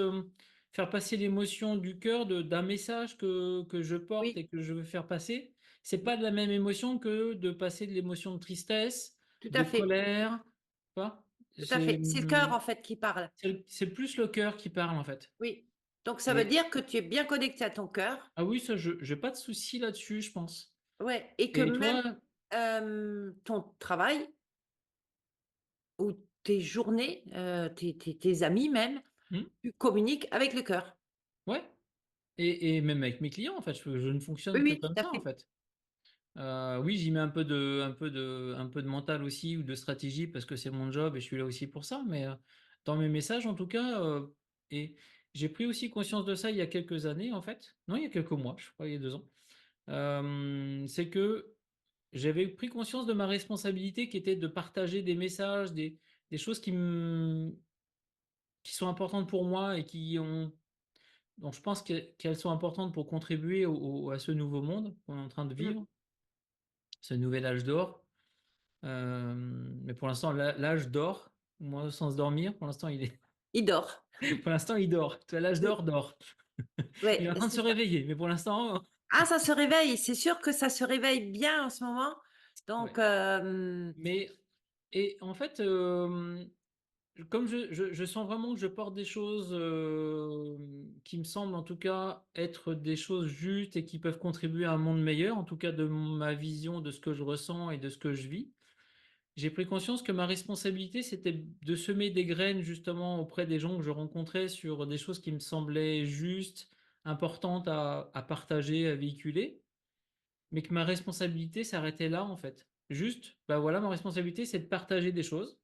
faire passer l'émotion du cœur d'un message que je porte Oui, et que je veux faire passer. C'est mmh, pas de la même émotion que de passer de l'émotion de tristesse, tout de à fait, colère, tu vois? tout à C'est, fait. C'est le cœur, en fait, qui parle. c'est plus le cœur qui parle en fait. Oui. Donc ça veut Et dire que tu es bien connecté à ton cœur, ah oui, ça je j'ai pas de souci là-dessus, je pense. ouais, et que Et même, toi? ton travail ou tes journées, tes amis même, Mmh? tu communiques avec le cœur. Ouais. Et même avec mes clients, en fait, je ne Oui, fonctionne que oui, tout comme à ça, en fait. fait. Oui, j'y mets un peu de mental aussi ou de stratégie parce que c'est mon job et je suis là aussi pour ça, mais dans mes messages, en tout cas, et j'ai pris aussi conscience de ça il y a quelques années, en fait. Non, il y a quelques mois, je crois, il y a 2 ans. C'est que j'avais pris conscience de ma responsabilité qui était de partager des messages, des choses qui sont importantes pour moi et qui ont donc je pense qu'elles sont importantes pour contribuer à ce nouveau monde qu'on est en train de Mmh. vivre, ce nouvel âge d'or. Mais pour l'instant, l'âge d'or, moi au sens dormir, pour l'instant il est Il dort. pour l'instant il dort. Tu vois, l'âge Oui, d'or dort. Il est ouais, en train de c'est se ça. réveiller, mais pour l'instant, Ah, ça se réveille, c'est sûr que ça se réveille bien en ce moment. Donc, ouais. Mais et en fait, comme je sens vraiment que je porte des choses, qui me semblent en tout cas être des choses justes et qui peuvent contribuer à un monde meilleur, en tout cas de ma vision, de ce que je ressens et de ce que je vis. J'ai pris conscience que ma responsabilité, c'était de semer des graines justement auprès des gens que je rencontrais sur des choses qui me semblaient justes, importantes à partager, à véhiculer. Mais que ma responsabilité s'arrêtait là, en fait. Juste, bah, voilà, ma responsabilité, c'est de partager des choses,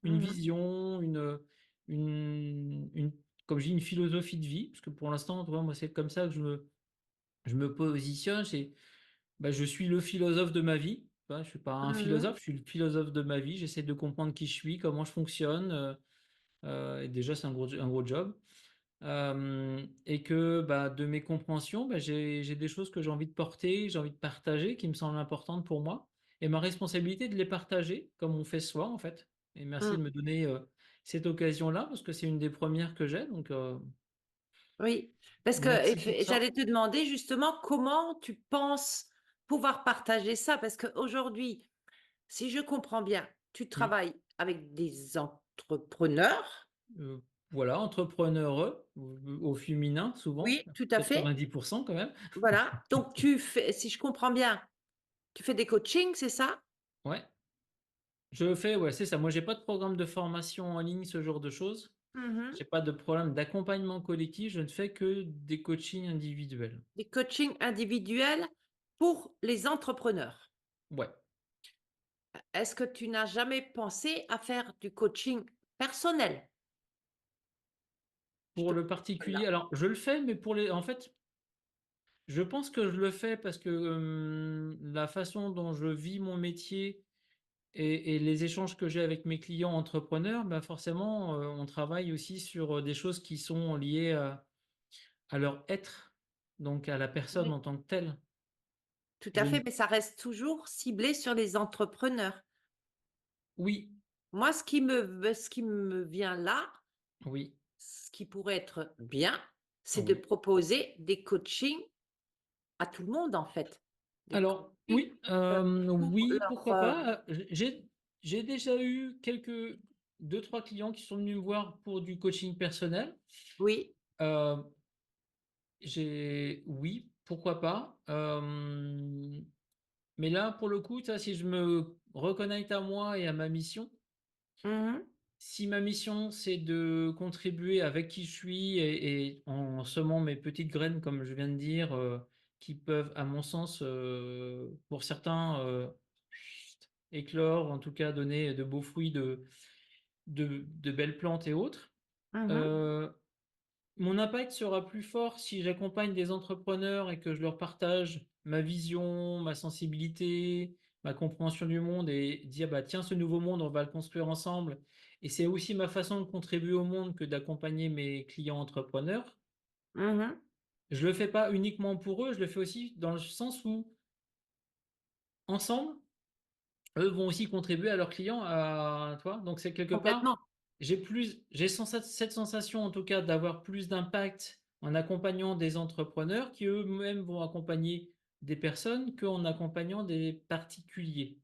une mmh mh. vision, une comme je dis, une philosophie de vie, parce que pour l'instant, tu vois, moi, c'est comme ça que je me positionne, c'est, bah, je suis le philosophe de ma vie, tu vois? Je suis pas un Mmh. philosophe, je suis le philosophe de ma vie. J'essaie de comprendre qui je suis, comment je fonctionne, et déjà, c'est un gros job. Et que, bah, de mes compréhensions, bah, j'ai des choses que j'ai envie de porter, j'ai envie de partager, qui me semblent importantes pour moi et ma responsabilité de les partager comme on fait ce soir, en fait. Et merci de Mmh. me donner, cette occasion-là parce que c'est une des premières que j'ai donc Oui, parce que merci pour j'allais ça. te demander justement comment tu penses pouvoir partager ça? Parce qu'aujourd'hui, si je comprends bien, tu Mmh. travailles avec des entrepreneurs? Heu, voilà, entrepreneureux au féminin souvent, Oui, tout à fait. 90 quand même. Voilà, donc tu fais si je comprends bien, tu fais des coachings, c'est ça? Ouais, je fais ouais, c'est ça. Moi, j'ai pas de programme de formation en ligne, ce genre de choses. Mmh. J'ai pas de problème d'accompagnement collectif, je ne fais que des coachings individuels. Des coachings individuels pour les entrepreneurs. Ouais, Est-ce que tu n'as jamais pensé à faire du coaching personnel? Je pour te le propose là. particulier alors je le fais, mais pour les en fait, je pense que je le fais parce que, la façon dont je vis mon métier et les échanges que j'ai avec mes clients entrepreneurs, bah, forcément, on travaille aussi sur, des choses qui sont liées à leur être, donc à la personne Oui. en tant que telle. Tout à Je ne fait, mais ça reste toujours ciblé sur les entrepreneurs. Oui, Moi, ce qui me vient là, oui. ce qui pourrait être bien, c'est de Oui. proposer des coachings à tout le monde, en fait. Des Alors coachings, oui, pour oui, leur, pourquoi pas, j'ai déjà eu quelques 2-3 clients qui sont venus me voir pour du coaching personnel. oui. Heu, j'ai oui, pourquoi pas, mais là, pour le coup, tu vois, si je me reconnecte à moi et à ma mission, Mmh. si ma mission, c'est de contribuer avec qui je suis et en semant mes petites graines, comme je viens de dire, qui peuvent, à mon sens, pour certains, éclore, en tout cas donner de beaux fruits, de belles plantes et autres. Mmh. Heu, Mon impact sera plus fort si j'accompagne des entrepreneurs et que je leur partage ma vision, ma sensibilité, ma compréhension du monde et dire: «Bah, tiens, ce nouveau monde, on va le construire ensemble» et c'est aussi ma façon de contribuer au monde que d'accompagner mes clients entrepreneurs. Mmh. Je le fais pas uniquement pour eux, je le fais aussi dans le sens où, ensemble, eux vont aussi contribuer à leurs clients à tu vois? Donc c'est quelque part, Complètement. j'ai cette sensation en tout cas d'avoir plus d'impact en accompagnant des entrepreneurs qui eux-mêmes vont accompagner des personnes qu'en accompagnant des particuliers.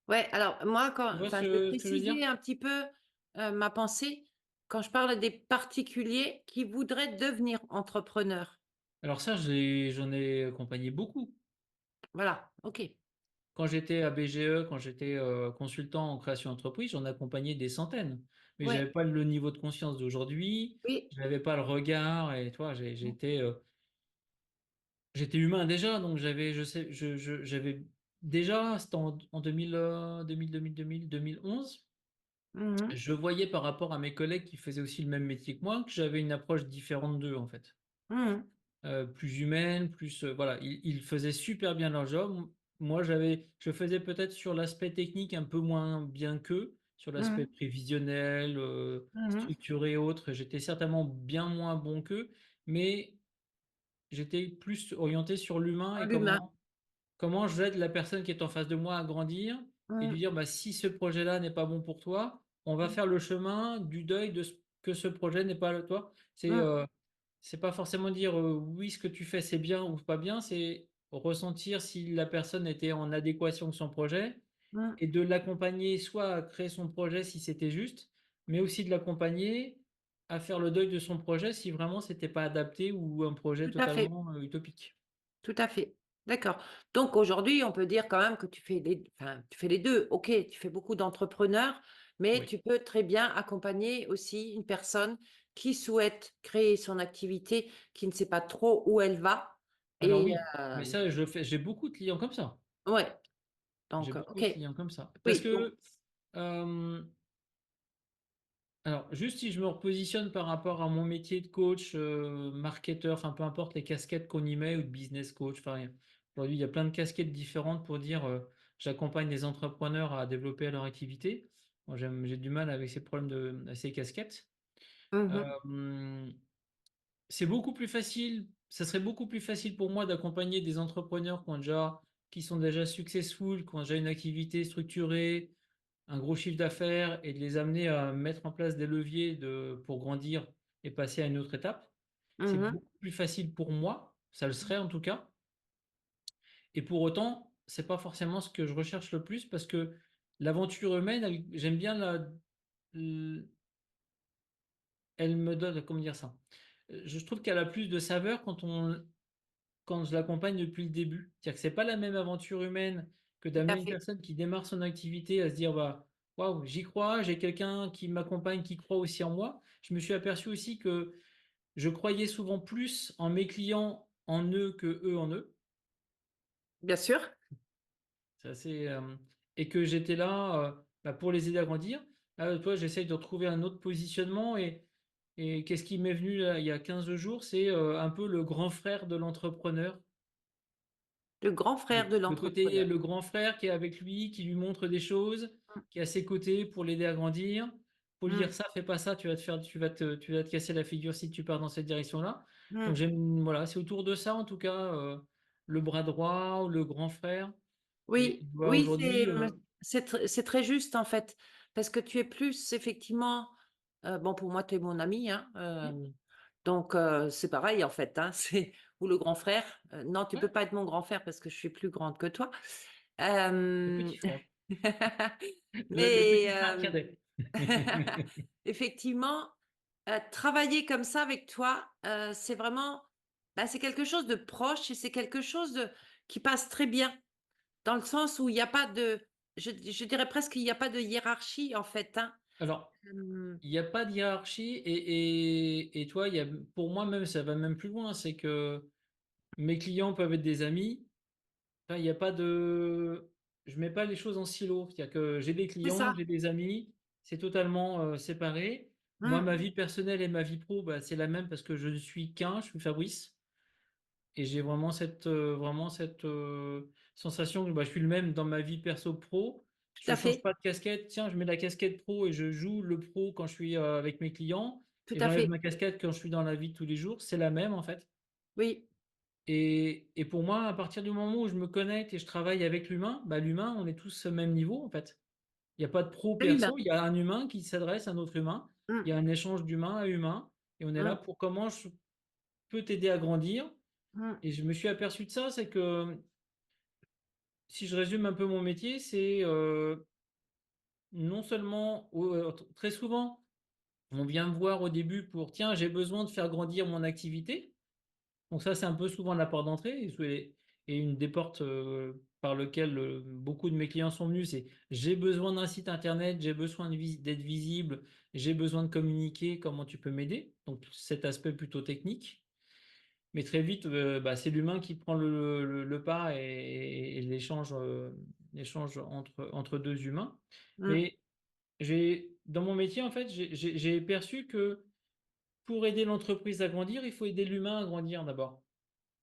Ouais, alors moi, Tu quand vois enfin, je vais ce que je veux dire? préciser un petit peu, ma pensée. Quand je parle des particuliers qui voudraient devenir entrepreneurs. Alors ça, j'en ai accompagné beaucoup. Voilà, OK. Quand j'étais à BGE, quand j'étais, consultant en création d'entreprise, j'en accompagnais des centaines. Mais Ouais, j'avais pas le niveau de conscience d'aujourd'hui, oui. j'avais pas le regard et tu vois, Mmh. j'étais humain déjà, donc j'avais je sais j'avais déjà, c'était en 2011, Mmh. je voyais par rapport à mes collègues qui faisaient aussi le même métier que moi, que j'avais une approche différente d'eux, en fait. Mmh. Plus humaine, plus, voilà, ils faisaient super bien leur job. Moi, je faisais peut-être sur l'aspect technique un peu moins bien qu'eux, sur l'aspect Mmh. prévisionnel, Mmh. structuré et autres. J'étais certainement bien moins bon qu'eux, mais j'étais plus orienté sur l'humain et L'humain. comment j'aide la personne qui est en face de moi à grandir et lui Mmh. dire: «Bah, si ce projet-là n'est pas bon pour toi, on va Mmh. faire le chemin du deuil de ce projet n'est pas le toi». Mmh. C'est pas forcément dire, oui, ce que tu fais, c'est bien ou pas bien, c'est ressentir si la personne était en adéquation avec son projet Mmh. et de l'accompagner soit à créer son projet si c'était juste, mais aussi de l'accompagner à faire le deuil de son projet si vraiment c'était pas adapté ou un projet Tout à fait. totalement, utopique. Tout à fait. D'accord. Donc aujourd'hui, on peut dire quand même que tu fais les 2. OK, tu fais beaucoup d'entrepreneurs, mais Oui. tu peux très bien accompagner aussi une personne qui souhaite créer son activité, qui ne sait pas trop où elle va Alors et oui, mais ça je le fais j'ai beaucoup de clients comme ça. ouais, J'ai donc beaucoup OK. de clients comme ça. Parce Oui, donc que, hem, alors juste si je me repositionne par rapport à mon métier de coach, marketeur, enfin peu importe les casquettes qu'on y met ou de business coach, enfin, aujourd'hui il y a plein de casquettes différentes pour dire, j'accompagne les entrepreneurs à développer leur activité. Moi j'ai du mal avec ces problèmes ces casquettes. mmh mh. Hem, c'est beaucoup plus facile ça serait beaucoup plus facile pour moi d'accompagner des entrepreneurs qui sont déjà successful, qui ont déjà une activité structurée, un gros chiffre d'affaires et de les amener à mettre en place des leviers pour grandir et passer à une autre étape. C'est Mmh mh. beaucoup plus facile pour moi, ça le serait en tout cas et pour autant, c'est pas forcément ce que je recherche le plus parce que l'aventure humaine, j'aime bien l elle me donne comment dire ça? Je trouve qu'elle a plus de saveur quand je l'accompagne depuis le début. C'est-à-dire que c'est pas la même aventure humaine que Tout à d'amener une fait. personne qui démarre son activité à se dire: «Bah, waouh, j'y crois, j'ai quelqu'un qui m'accompagne, qui croit aussi en moi». Je me suis aperçu aussi que je croyais souvent plus en mes clients, en eux, que eux en eux. Bien sûr. C'est assez, et que j'étais là, bah, pour les aider à grandir. Là, tu vois, j'essaye de retrouver un autre positionnement et qu'est-ce qui m'est venu là, il y a 15 jours? C'est, un peu le grand frère de l'entrepreneur. Le grand frère de Le côté l'entrepreneur. le grand frère qui est avec lui, qui lui montre des choses, Mmh. qui est à ses côtés pour l'aider à grandir, pour lui dire: Mmh. «Ça, fais pas ça, tu vas te casser la figure si tu pars dans cette direction-là». Donc Mmh. voilà, c'est autour de ça en tout cas, le bras droit ou le grand frère et qui Oui, doit oui, aujourd'hui, c'est très juste en fait, parce que tu es plus effectivement. Bon, pour moi, tu es mon ami, hein, Mmh, donc c'est pareil, en fait, hein, c'est ou le grand frère. Non, tu peux ouais, pas être mon grand frère parce que je suis plus grande que toi. le Hem, petit frère, le mais petit frère cadet. effectivement, travailler comme ça avec toi, c'est vraiment, bah, c'est quelque chose de proche et c'est quelque chose de qui passe très bien. Dans le sens où il y a pas de je dirais presque qu'il y a pas de hiérarchie, en fait, hein. Alors, Hem, il y a pas de hiérarchie et toi, il y a pour moi même, ça va même plus loin, c'est que mes clients peuvent être des amis. Enfin, il y a pas de je mets pas les choses en silo. C'est-à-dire que j'ai des c'est clients, ça. j'ai des amis, c'est totalement, séparé. Moi, Mmh, ma vie personnelle et ma vie pro, bah, c'est la même parce que je ne suis qu'un, je suis Fabrice et j'ai vraiment cette, sensation que, bah, je suis le même dans ma vie perso pro. tout Je à change fait, pas de casquette. Tiens, je mets la casquette pro et je joue le pro quand je suis, avec mes clients tout et à j'enlève fait. ma casquette quand je suis dans la vie de tous les jours. C'est la même, en fait. Oui, Et pour moi, à partir du moment où je me connecte et je travaille avec l'humain, bah, l'humain, on est tous au même niveau, en fait. Il y a pas de pro c'est l'humain. perso, il y a un humain qui s'adresse à un autre humain. Il Mmh, y a un échange d'humain à humain et on est là mmh, pour comment je peux t'aider à grandir mmh. et je me suis aperçu de ça, c'est que si je résume un peu mon métier, c'est, non seulement très souvent, on vient me voir au début pour: «Tiens, j'ai besoin de faire grandir mon activité». Donc ça, c'est un peu souvent la porte d'entrée et une des portes, par lequel, beaucoup de mes clients sont venus, c'est: «J'ai besoin d'un site internet, j'ai besoin d'être visible, j'ai besoin de communiquer, comment tu peux m'aider?» Donc cet aspect plutôt technique. Mais très vite, bah, c'est l'humain qui prend le pas et l'échange entre 2 humains. Mmh. Mais j'ai dans mon métier, en fait, j'ai perçu que pour aider l'entreprise à grandir, il faut aider l'humain à grandir d'abord.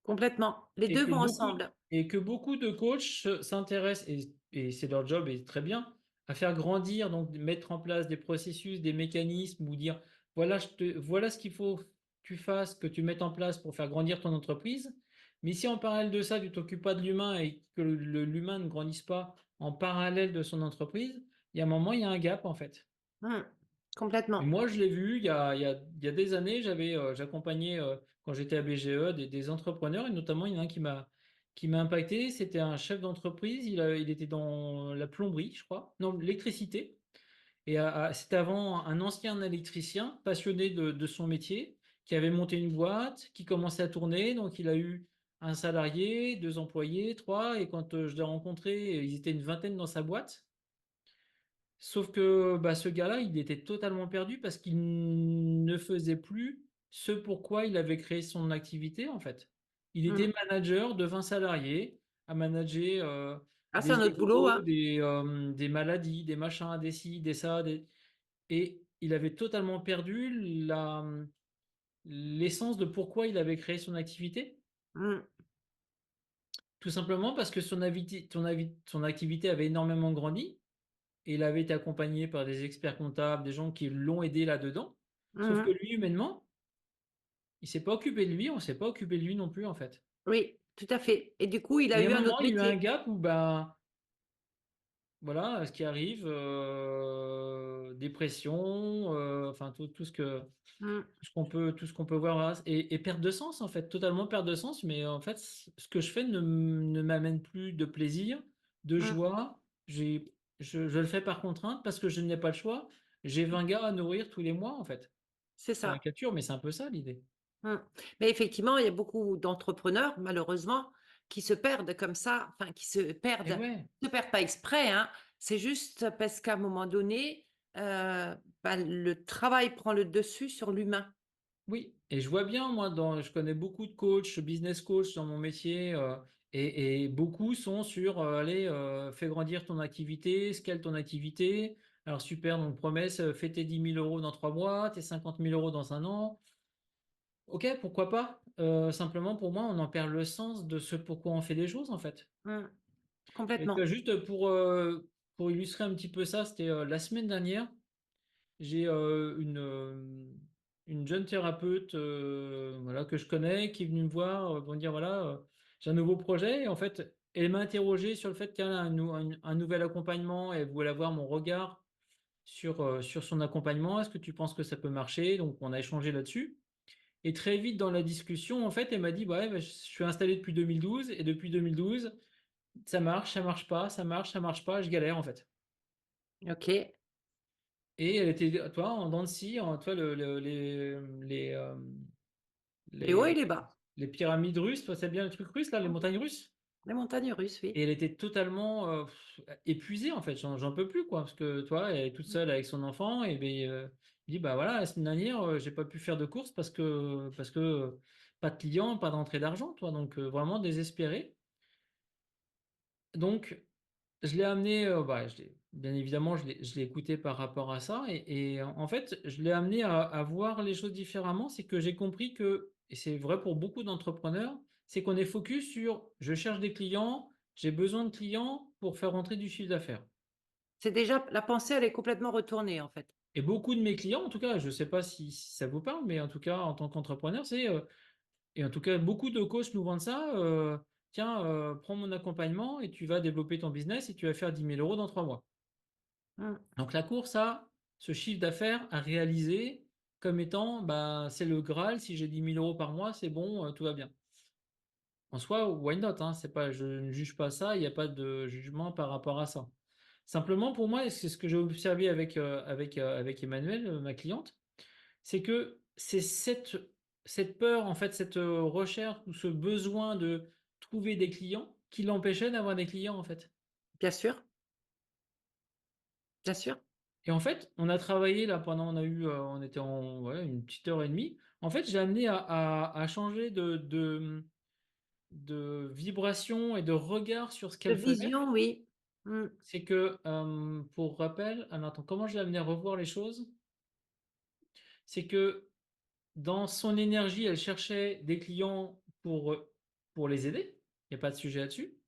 Complètement. Les Et 2 que vont beaucoup ensemble. et que beaucoup de coachs s'intéressent et c'est leur job et très bien, à faire grandir, donc mettre en place des processus, des mécanismes ou dire: «Voilà ce qu'il faut que tu fasses, que tu mettes en place pour faire grandir ton entreprise». Mais si en parallèle de ça, tu t'occupes pas de l'humain et que l'humain ne grandisse pas en parallèle de son entreprise, il y a un moment, il y a un gap, en fait. Mmh. Et Complètement. moi, je l'ai vu il y a des années, j'accompagnais, quand j'étais à BGE des entrepreneurs et notamment il y en a un qui m'a impacté. C'était un chef d'entreprise, il était dans la plomberie, je crois. Non, l'électricité et c'était avant un ancien électricien passionné de son métier, qui avait monté une boîte, qui commençait à tourner. Donc il a eu un salarié, 2 employés, 3 et quand, je l'ai rencontré, ils étaient une vingtaine dans sa boîte. Sauf que, bah, ce gars-là, il était totalement perdu parce qu'il ne faisait plus ce pourquoi il avait créé son activité, en fait. Il était Mmh. manager de 20 salariés, à manager, Ah, c'est des un autre boulot, égos, hein. des maladies, des machins, des ci, des ça, et il avait totalement perdu l'essence de pourquoi il avait créé son activité. Mmh. Tout simplement parce que son activité avait énormément grandi. Et il avait été accompagné par des experts comptables, des gens qui l'ont aidé là-dedans. Sauf que Mmh. lui, humainement, il s'est pas occupé de lui, on s'est pas occupé de lui non plus, en fait. Oui, tout à fait et du coup, il a Et à un eu un moment, autre il y a eu un métier. gap où, ben, voilà, ce qui arrive, dépression, enfin Mmh. tout ce qu'on peut voir, voilà et perte de sens, en fait, totalement perte de sens, mais en fait, ce que je fais ne m'amène plus de plaisir, de Mmh. joie. Je le fais par contrainte parce que je n'ai pas le choix. J'ai 20 gars à nourrir tous les mois, en fait. C'est Je ça. caricature, mais c'est un peu ça l'idée. Mmh. Mais effectivement, il y a beaucoup d'entrepreneurs, malheureusement, qui se perdent comme ça, enfin qui Et ouais, se perdent pas exprès, hein. C'est juste parce qu'à un moment donné, bah, le travail prend le dessus sur l'humain. oui et je vois bien moi je connais beaucoup de coachs, business coach dans mon métier, et beaucoup sont sur, allez, fais grandir ton activité, scale ton activité. Alors super, donc promesse, fais tes 10 000 € dans 3 mois, tes 50 000 € dans 1 an. OK, pourquoi pas? Simplement pour moi, on en perd le sens de ce pourquoi on fait les choses, en fait. Mmh. Et tu Complètement. vois, juste pour illustrer un petit peu ça, c'était, la semaine dernière. J'ai, une jeune thérapeute, voilà, que je connais, qui est venue me voir, pour me dire: «Voilà, j'ai un nouveau projet» et en fait, elle m'a interrogé sur le fait qu'elle a un nouvel accompagnement et elle voulait avoir mon regard sur son accompagnement. Est-ce que tu penses que ça peut marcher? Donc on a échangé là-dessus et très vite dans la discussion, en fait, elle m'a dit: «Bah, ouais, bah, je suis installée depuis 2012 et depuis 2012, ça marche pas, ça marche, ça marche pas, je galère, en fait». OK. Et elle était, tu vois, en dents de scie, tu vois Les hauts et les les bas. les pyramides russes, tu vois, c'est bien le truc russe là, les Mmh. montagnes russes? Les montagnes russes, Et oui. elle était totalement, épuisée en fait, j'en peux plus quoi, parce que tu vois, elle est toute Mmh. seule avec son enfant et beh, elle dit: «Bah voilà, la semaine dernière, j'ai pas pu faire de courses parce que pas de clients, pas d'entrée d'argent», tu vois? Donc vraiment désespérée. Donc je l'ai amenée, bah, je l'ai bien évidemment, je l'ai écoutée par rapport à ça et en fait, je l'ai amenée à voir les choses différemment. C'est que j'ai compris que et c'est vrai pour beaucoup d'entrepreneurs, c'est qu'on est focus sur: «Je cherche des clients, j'ai besoin de clients pour faire rentrer du chiffre d'affaires» C'est déjà la pensée, elle est complètement retournée, en fait. et beaucoup de mes clients, en tout cas, je ne sais pas si ça vous parle, mais en tout cas, en tant qu'entrepreneur, c'est, et en tout cas, beaucoup de coachs nous vendent ça, «Tiens, prends mon accompagnement et tu vas développer ton business et tu vas faire 10 000 € dans 3 mois». Mmh. Donc la course à ce chiffre d'affaires à réaliser comme étant, bah, c'est le graal, si j'ai 10 000 € par mois, c'est bon, tout va bien. En soi, why not, hein? C'est pas je ne juge pas ça, il y a pas de jugement par rapport à ça. Simplement pour moi et c'est ce que j'ai observé avec Emmanuelle, ma cliente, c'est que c'est cette peur, en fait, cette, recherche ou ce besoin de trouver des clients qui l'empêchait d'avoir des clients, en fait. Bien sûr, bien sûr. Et en fait, on a travaillé là pendant on était en ouais, une petite heure et demie. En fait, j'ai amené à changer de vibration et de regard sur ce De qu'elle faisait. vision, oui. Mmh. C'est que, pour rappel, alors attends, comment je l'ai amenée à revoir les choses? C'est que dans son énergie, elle cherchait des clients pour les aider, il y a pas de sujet là-dessus.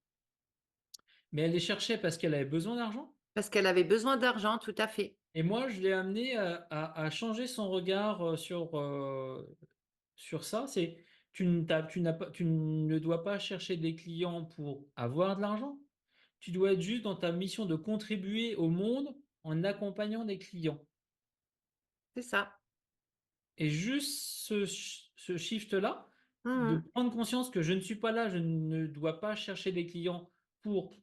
Mais elle les cherchait parce qu'elle avait besoin d'argent. Parce qu'elle avait besoin d'argent, tout à fait. Et moi, je l'ai amenée à changer son regard, sur ça, c'est tu ne dois pas chercher des clients pour avoir de l'argent. Tu dois être juste dans ta mission de contribuer au monde en accompagnant des clients C'est ça. et juste ce shift-là, Mmh de mh. prendre conscience que je ne suis pas là, je ne dois pas chercher des clients pour,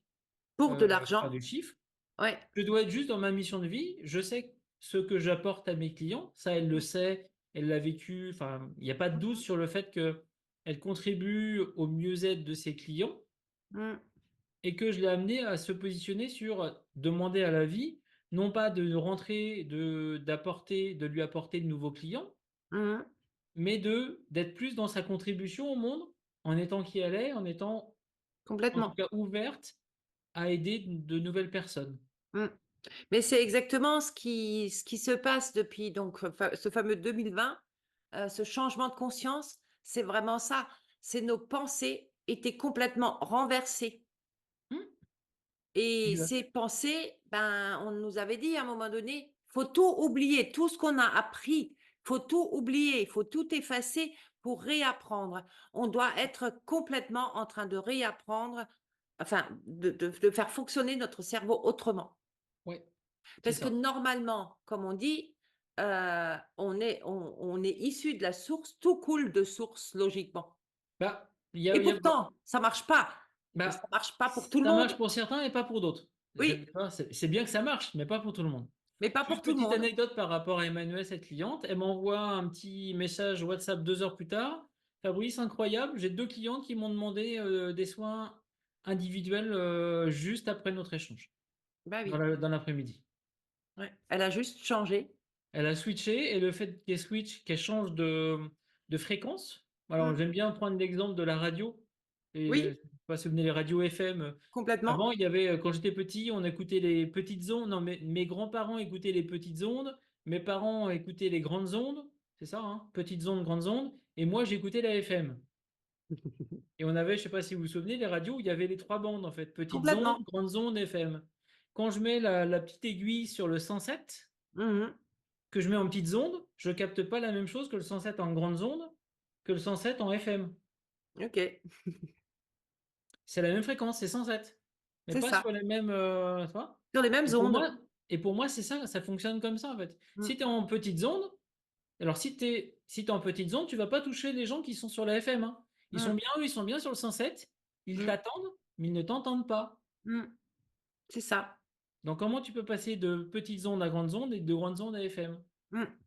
Pour de faire l'argent. du chiffre. Ouais. Je dois être juste dans ma mission de vie. Je sais ce que j'apporte à mes clients. Ça, elle le sait, elle l'a vécu. Enfin, il y a pas de Mmh doute mh. sur le fait qu'elle contribue au mieux-être de ses clients Mmh. et que je l'ai amenée à se positionner sur, demander à la vie, non pas de rentrer, de lui apporter de nouveaux clients, Mmh mh. mais d'être plus dans sa contribution au monde, en étant qui elle est, en étant, en tout Complètement. cas, ouverte à aider de nouvelles personnes. Mmh. Mais c'est exactement ce qui se passe depuis donc ce fameux 2020, ce changement de conscience, c'est vraiment ça. C'est nos pensées étaient complètement renversées Mmh, et exact. ces pensées, ben, on nous avait dit à un moment donné: «Faut tout oublier, tout ce qu'on a appris, faut tout oublier, il faut tout effacer pour réapprendre». On doit être complètement en train de réapprendre, enfin de faire fonctionner notre cerveau autrement. Ouais, c'est Parce que ça. normalement, comme on dit, on est issu de la source, tout coule de source logiquement Bah, et il y a pourtant, ça marche pas. Mais ça bah, marche pas pour tout le ça marche monde. pour certains et pas pour d'autres. Je Oui, tu vois, c'est bien que ça marche, mais pas pour tout le monde. mais pas pour Juste tout le petite monde. anecdote par rapport à Emmanuelle, cette cliente, elle m'envoie un petit message WhatsApp 2 heures plus tard: «Fabrice, incroyable, j'ai 2 clients qui m'ont demandé, des soins individuels, juste après notre échange, Bah oui, dans l'après-midi». ouais. Elle a juste changé. Elle a switché et le fait qu'elle switch, qu'elle change de fréquence. Alors Mmh. j'aime bien prendre l'exemple de la radio et Oui, je sais pas si vous venez les radios FM, complètement. avant il y avait, quand j'étais petit, on écoutait les petites ondes. Non, mes grands-parents écoutaient les petites ondes, mes parents écoutaient les grandes ondes, c'est ça, hein? Petites ondes, grandes ondes et moi j'écoutais la FM et on avait, je sais pas si vous vous souvenez, les radios où il y avait les 3 bandes en fait, petites ondes, Complètement. grandes ondes, FM. Quand je mets la petite aiguille sur le 107 Mmh mh. que je mets en petites ondes, je capte pas la même chose que le 107 en grandes ondes, que le 107 en FM. OK, C'est la même fréquence, c'est 107, mais c'est pas ça. sur les mêmes, tu vois? Sur les mêmes Et pour ondes. moi et pour moi, c'est ça, ça fonctionne comme ça, en fait. Si Mmh, tu es en petites ondes, alors si tu en petites ondes, tu vas pas toucher les gens qui sont sur la FM, hein. Ils sont mmh, bien eux, ils sont bien sur le 107, ils mmh, t'attendent, mais ils ne t'entendent pas. mmh. C'est ça. Donc comment tu peux passer de petites ondes à grandes ondes et de grandes ondes à FM? Mmh.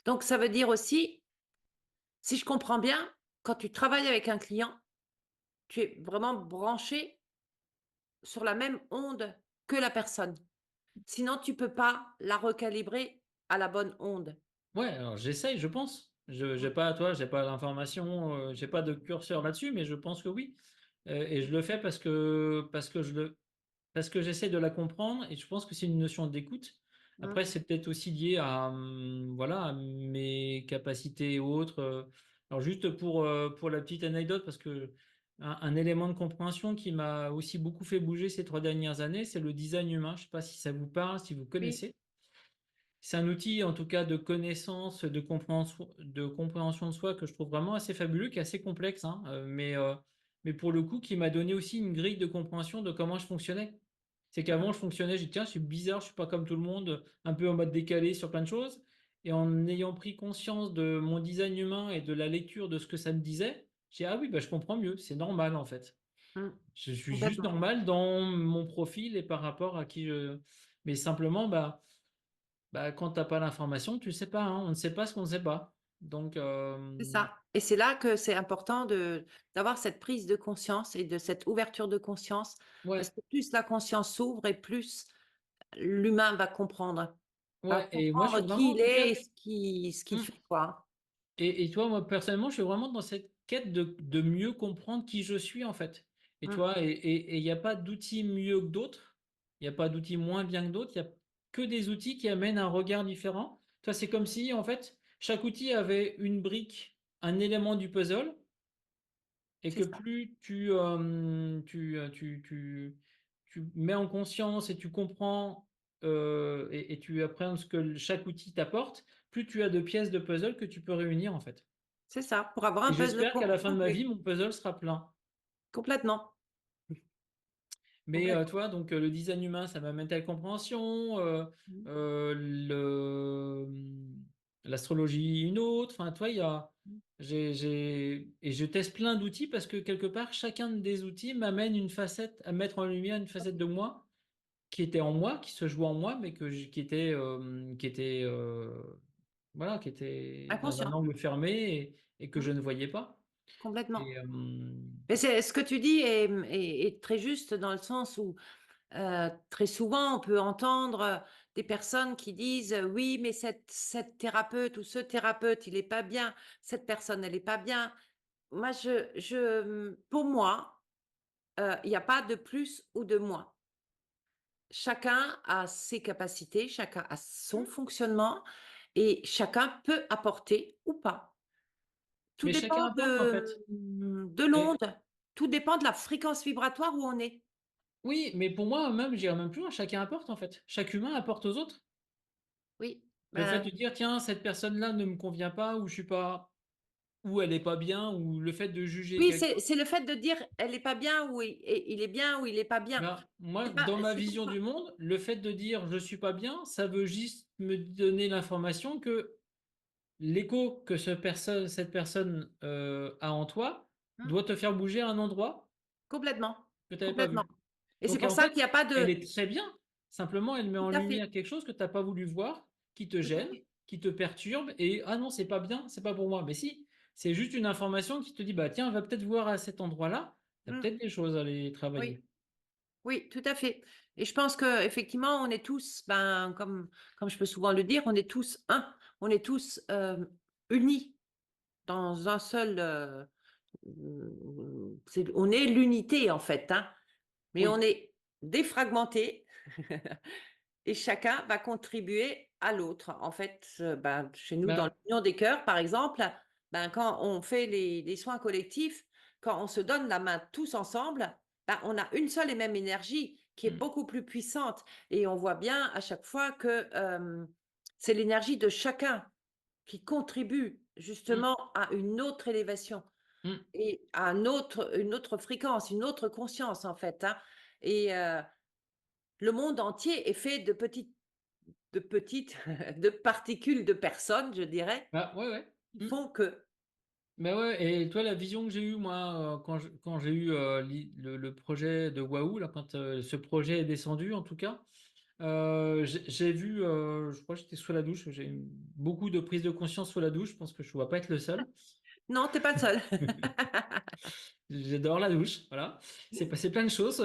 Donc ça veut dire aussi, si je comprends bien, quand tu travailles avec un client, tu es vraiment branché sur la même onde que la personne. Sinon, tu peux pas la recalibrer à la bonne onde. Ouais, alors j'essaye, je pense. Je Mmh, j'ai pas l'information, j'ai pas de curseur là-dessus, mais je pense que oui. Et je le fais parce que j'essaie de la comprendre et je pense que c'est une notion d'écoute. mmh, Après, c'est peut-être aussi lié à, voilà, à mes capacités et autres, alors juste pour la petite anecdote, parce que un élément de compréhension qui m'a aussi beaucoup fait bouger ces 3 dernières années, c'est le design humain. Je sais pas si ça vous parle, si vous oui, connaissez? C'est un outil, en tout cas, de connaissance, de compréhension de soi que je trouve vraiment assez fabuleux, qui est assez complexe, hein, mais pour le coup, qui m'a donné aussi une grille de compréhension de comment je fonctionnais. C'est mmh, qu'avant, je fonctionnais, j'ai dit: «Tiens, je suis bizarre, je suis pas comme tout le monde», un peu en mode décalé sur plein de choses et en ayant pris conscience de mon design humain et de la lecture de ce que ça me disait, j'ai dit: «Ah oui, bah, je comprends mieux, c'est normal, en fait. mmh, Je suis juste complètement. normal dans mon profil et par rapport à qui je» mais simplement, bah, quand tu as pas l'information, tu sais pas, hein, on ne sait pas ce qu'on ne sait pas. Donc, C'est ça et c'est là que c'est important de d'avoir cette prise de conscience et de cette ouverture de conscience parce ouais, que plus la conscience s'ouvre et plus l'humain va ouais et moi, je suis comprendre vraiment qui en il tout est cas et ce qu'il mmh fait, quoi. et tu vois, moi, personnellement, je suis vraiment dans cette quête de mieux comprendre qui je suis, en fait et tu Mmh, vois? Et il y a pas d'outil mieux que d'autres. Il y a pas d'outil moins bien que d'autres. Il y a que des outils qui amènent un regard différent. Tu vois, c'est comme si, en fait, chaque outil avait une brique, un élément du puzzle. Et c'est que ça, plus tu mets en conscience et tu comprends, et tu appréhendes ce que chaque outil t'apporte, plus tu as de pièces de puzzle que tu peux réunir, en fait. c'est ça, pour avoir un Et puzzle j'espère qu'à la fin de ma vie, complet. mon puzzle sera plein. Complètement, Mais, tu complètement. vois, donc, le design humain, ça m'amène telle compréhension, Mmh, l'astrologie une autre, enfin, tu vois, il y a mmh. j'ai et je teste plein d'outils parce que quelque part, chacun des outils m'amène une facette à mettre en lumière une facette de moi, qui était en moi, qui se jouait en moi, mais voilà, qui était dans un Inconscient, angle fermé et que mmh, je ne voyais pas et complètement. Mais c'est ce que tu dis est très juste dans le sens où, très souvent on peut entendre, des personnes qui disent: «Oui, mais cette thérapeute ou ce thérapeute, il est pas bien, cette personne, elle est pas bien». Moi pour moi, il y a pas de plus ou de moins. Chacun a ses capacités, chacun a son mmh, fonctionnement et chacun peut apporter ou pas. Tout mais chacun dépend apporte, en fait de et l'onde, tout dépend de la fréquence vibratoire où on est. oui, mais pour moi, même, j'irais même plus loin, chacun apporte, en fait. Chaque humain apporte aux autres. Oui, Le fait ben, de dire: «Tiens, cette personne-là ne me convient pas» ou «Je suis pas» ou «Elle est pas bien» ou le fait de juger oui, quelqu'un, c'est le fait de dire: «Elle est pas bien» ou il est bien ou il est pas bien. ben, moi, C'est pas dans ma c'est pour vision ça du monde, le fait de dire: «Je suis pas bien», ça veut juste me donner l'information que l'écho que cette personne, a en toi mmh, doit te faire bouger à un endroit complètement, que tu avais pas complètement vu. et c'est Donc pour en ça fait, qu'il y a pas elle de est très bien. Simplement, elle met tout en à fait, lumière quelque chose que tu as pas voulu voir, qui te tout à gêne, fait. qui te perturbe et: «Ah non, c'est pas bien, c'est pas pour moi». Mais si, c'est juste une information qui te dit: «Bah tiens, va peut-être voir à cet endroit-là, tu as Mmh, peut-être des choses à aller oui. travailler». Oui, tout à fait et je pense qu'effectivement, on est tous, ben, comme je peux souvent le dire, on est tous un. On est tous, unis dans un seul, c'est on est l'unité, en fait, hein, mais on Oui, est défragmentés et chacun va contribuer à l'autre. En fait, ben, chez nous, dans bah, l'union des cœurs, par exemple, ben, quand on fait les soins collectifs, quand on se donne la main tous ensemble, ben, on a une seule et même énergie qui est mmh, beaucoup plus puissante et on voit bien à chaque fois que, c'est l'énergie de chacun qui contribue mmh, justement à une autre élévation mmh, et à une autre fréquence, une autre conscience, en fait, hein et le monde entier est fait de petites de particules de personnes, je dirais, Bah, ouais, ouais. qui Mmh. font que. Bah, ouais et toi, la vision que j'ai eue moi, quand j'ai eu, le projet de Waouh là, quand, ce projet est descendu en tout cas, j'ai vu, je crois que j'étais sous la douche, j'ai eu beaucoup de prise de conscience sous la douche, je pense que je dois pas être le seul. Non, tu es pas le seul. J'adore la douche, voilà. C'est passé plein de choses,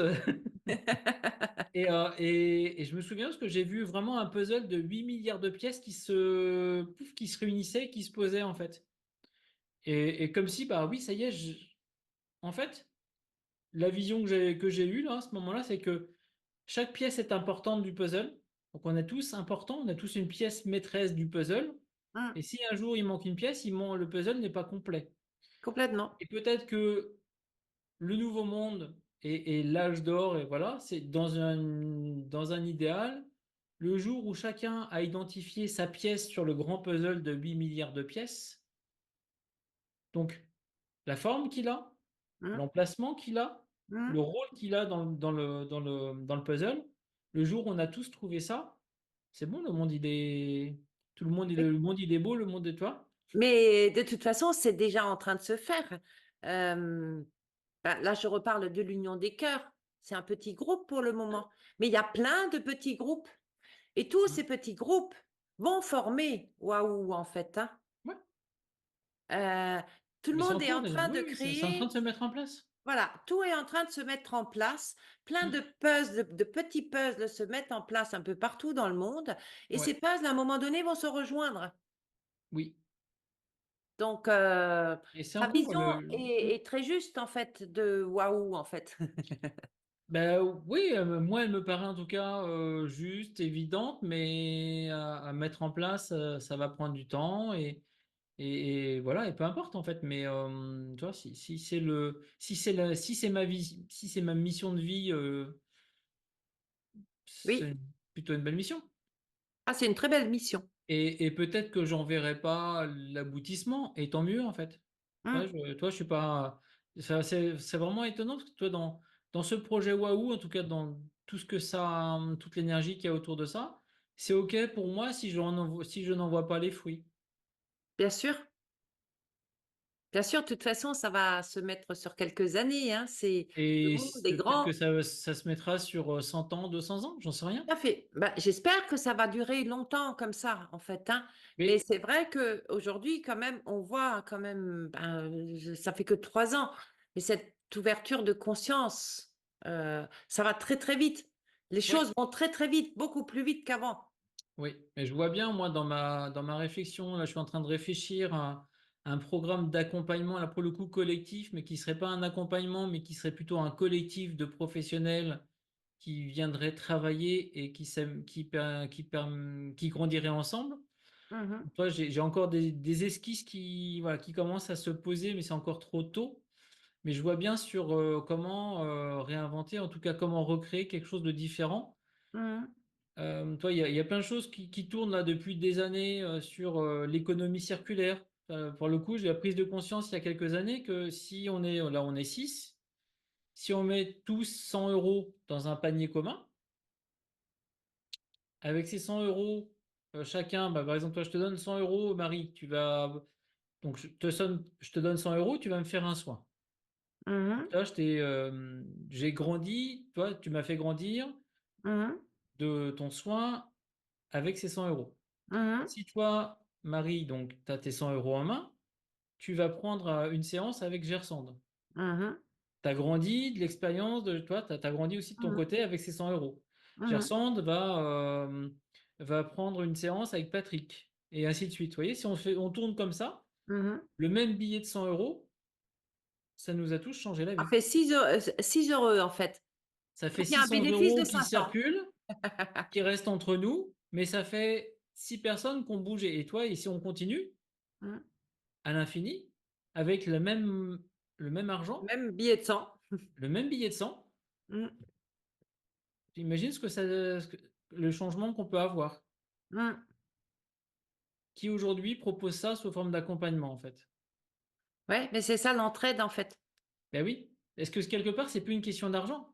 et je me souviens parce que j'ai vu vraiment un puzzle de 8 milliards de pièces qui se réunissaient, qui se posaient en fait. Et comme si, bah oui, ça y est, en fait, la vision que j'ai eue là, à ce moment-là, c'est que chaque pièce est importante du puzzle. Donc on est tous importants, on a tous une pièce maîtresse du puzzle. Mmh, Et si un jour il manque une pièce, le puzzle n'est pas complet. complètement. Et peut-être que le nouveau monde et l'âge d'or, et voilà, c'est dans un idéal, le jour où chacun a identifié sa pièce sur le grand puzzle de 8 milliards de pièces, donc la forme qu'il a, Mmh, l'emplacement qu'il a, mmh. le rôle qu'il a dans le puzzle, le jour où on a tous trouvé ça, c'est bon, le monde, il est. Tout le monde, Oui, le monde, il est beau, le monde de toi. mais de toute façon, c'est déjà en train de se faire. Hem, là, je reparle de l'Union des cœurs. C'est un petit groupe pour le moment, mais il y a plein de petits groupes et tous Hein. ces petits groupes vont former Waouh, en fait, hein. Ouais, Heu, Tout le mais c'est en monde est cours en déjà. train Oui, de oui, c'est en train de créer. se mettre en place. Voilà, tout est en train de se mettre en place. Plein Mm. de puzzles, de petits puzzles se mettent en place un peu partout dans le monde et Ouais, ces puzzles, à un moment donné, vont se rejoindre. oui. Donc Et c'est en ta cours. vision est très juste, en fait, de Waouh, en fait. Ben oui, moi, elle me paraît en tout cas juste, évidente, mais à mettre en place, ça va prendre du temps et voilà, et peu importe en fait. Mais tu vois, si c'est ma vie, si c'est ma mission de vie, Oui. c'est plutôt une belle mission. Ah, c'est une très belle mission. Et peut-être que j'en verrai pas l'aboutissement, et tant mieux en fait. Mmh. Toi, je suis pas. C'est vraiment étonnant parce que toi, dans ce projet Waouh, en tout cas dans tout ce que ça, toute l'énergie qu'il y a autour de ça, c'est OK pour moi si je n'en vois pas les fruits. Bien sûr, bien sûr, de toute façon, ça va se mettre sur quelques années, hein. C'est le Et monde est peut-être que grand. ça se mettra sur 100 ans, 200 ans, j'en sais rien. Tout à fait. Bah, j'espère que ça va durer longtemps comme ça, en fait, hein. Mais Mais c'est vrai qu'aujourd'hui, quand même, on voit quand même, ça fait que 3 ans, mais cette ouverture de conscience, ça va très, très vite. Les ouais. choses vont très, très vite, beaucoup plus vite qu'avant. Oui, mais je vois bien, moi, dans ma réflexion, là, je suis en train de réfléchir à un programme d'accompagnement, là, pour le coup, collectif, mais qui serait pas un accompagnement, mais qui serait plutôt un collectif de professionnels qui viendraient travailler et qui grandiraient ensemble. Mmh mh. Toi, j'ai encore des esquisses voilà, qui commencent à se poser, mais c'est encore trop tôt. Mais je vois bien sur comment réinventer, en tout cas, comment recréer quelque chose de différent. Mmh. Toi, il y a plein de choses qui tournent là depuis des années sur l'économie circulaire. Pour le coup, j'ai la prise de conscience il y a quelques années que si on est 6, si on met tous 100 euros dans un panier commun, avec ces 100 euros, chacun, bah, par exemple, toi, je te donne 100 euros, Marie, donc je te donne 100 euros, tu vas me faire un soin. Donc, Mmh. toi, j'ai grandi, toi, tu m'as fait grandir Mmh. de ton soin avec ces 100 euros. Mmh. Si toi, Marie, donc tu as tes 100 euros en main, tu vas prendre une séance avec Gersande. Mmh. Tu as grandi de l'expérience de toi, tu as grandi aussi de ton Mmh. côté avec ces 100 euros. Mmh. Gersande va prendre une séance avec Patrick, et ainsi de suite. Vous voyez, si on tourne comme ça, Mmh. le même billet de 100 euros, ça nous a tous changé la Ça vie. fait 6 heureux, en fait. Ça fait Donc il y a un 600 bénéfice de euros qui 500. circulent, qui restent entre nous, mais ça fait 6 personnes qui ont bougé. Et toi, ici, on continue Mmh. à l'infini, avec le même argent, Même billet de 100. le même billet de 100. Mmh. Tu imagines le changement qu'on peut avoir. Mmh. Qui aujourd'hui propose ça sous forme d'accompagnement, en fait? Ouais, mais c'est ça l'entraide, en fait. Ben oui. Est-ce que quelque part, c'est plus une question d'argent?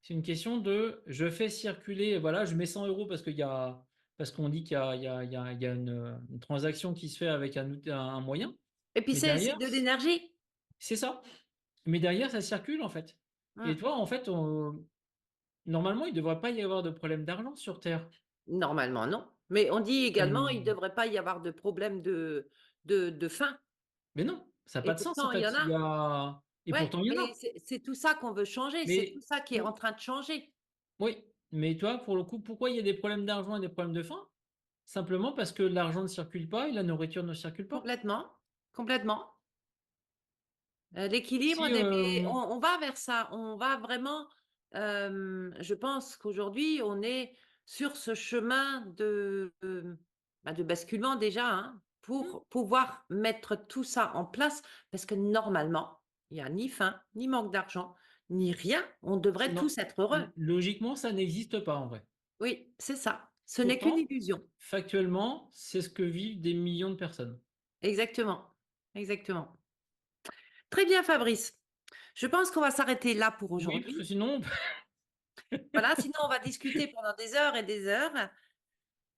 C'est une question de je fais circuler, voilà, je mets 100 € parce qu'on dit qu'il y a une transaction qui se fait avec un moyen, Et puis mais c'est derrière de l'énergie. c'est ça. Mais derrière ça circule en fait. Et Mmh. toi, en fait, normalement, il ne devrait pas y avoir de problème d'argent sur terre. Normalement, non. Mais on dit également, il ne Hem, devrait pas y avoir de problème de faim mais non, ça n'a et pas de sens en pourtant il y en fait. a. Et Ouais, pourtant il y en mais a. c'est tout ça qu'on veut changer, c'est tout Mais ça qui est en pou train de changer. oui, mais toi, pour le coup, pourquoi il y a des problèmes d'argent et des problèmes de faim? Simplement parce que l'argent ne circule pas et la nourriture ne circule pas. Complètement, complètement. L'équilibre Si, n'est mais on va vers ça. On va vraiment, je pense qu'aujourd'hui, on est sur ce chemin de basculement déjà, hein, mmh, pour pouvoir mettre tout ça en place parce que normalement, il y a ni faim, ni manque d'argent, ni rien. On devrait non, tous être heureux. logiquement, ça n'existe pas en vrai. Oui, c'est ça. Ce n'est qu'une Pourtant, illusion. factuellement, c'est ce que vivent des millions de personnes. Exactement, exactement. Très bien Fabrice. Je pense qu'on va s'arrêter là pour Oui, parce que aujourd'hui. sinon Voilà, sinon on va discuter pendant des heures et des heures.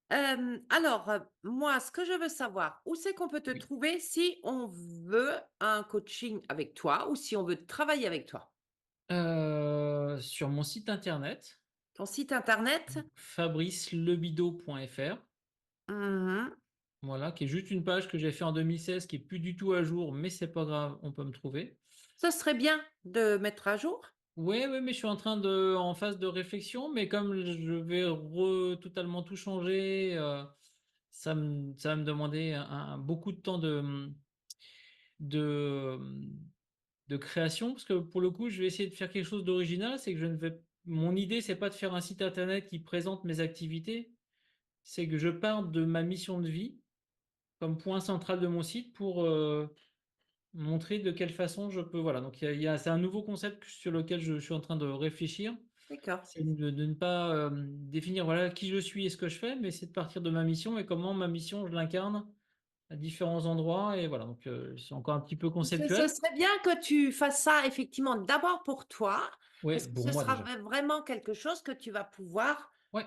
Alors, moi, ce que je veux savoir, où c'est qu'on peut te oui, trouver si on veut un coaching avec toi ou si on veut travailler avec toi? sur mon site internet, Ton site internet? fabricelebido.fr, Mmh. voilà, qui est juste une page que j'ai fait en 2016, qui est plus du tout à jour, mais c'est pas grave, on peut me trouver. Ce serait bien de mettre à jour. Ouais, ouais, mais je suis en phase de réflexion, mais comme je vais totalement tout changer, ça va me demander beaucoup de temps de, mmh, de création, parce que pour le coup, je vais essayer de faire quelque chose d'original. C'est que je ne vais Mon idée, c'est pas de faire un site internet qui présente mes activités, c'est que je pars de ma mission de vie comme point central de mon site pour, montrer de quelle façon je peux, voilà, donc c'est un nouveau concept sur lequel je suis en train de réfléchir. D'accord. C'est de ne pas, définir, voilà, qui je suis et ce que je fais, mais c'est de partir de ma mission et comment ma mission, je l'incarne à différents endroits et voilà, donc c'est encore un petit peu Ce conceptuel. serait bien que tu fasses ça effectivement d'abord pour toi, Ouais, parce que pour ce moi sera déjà. vraiment quelque chose que tu vas pouvoir, Ouais,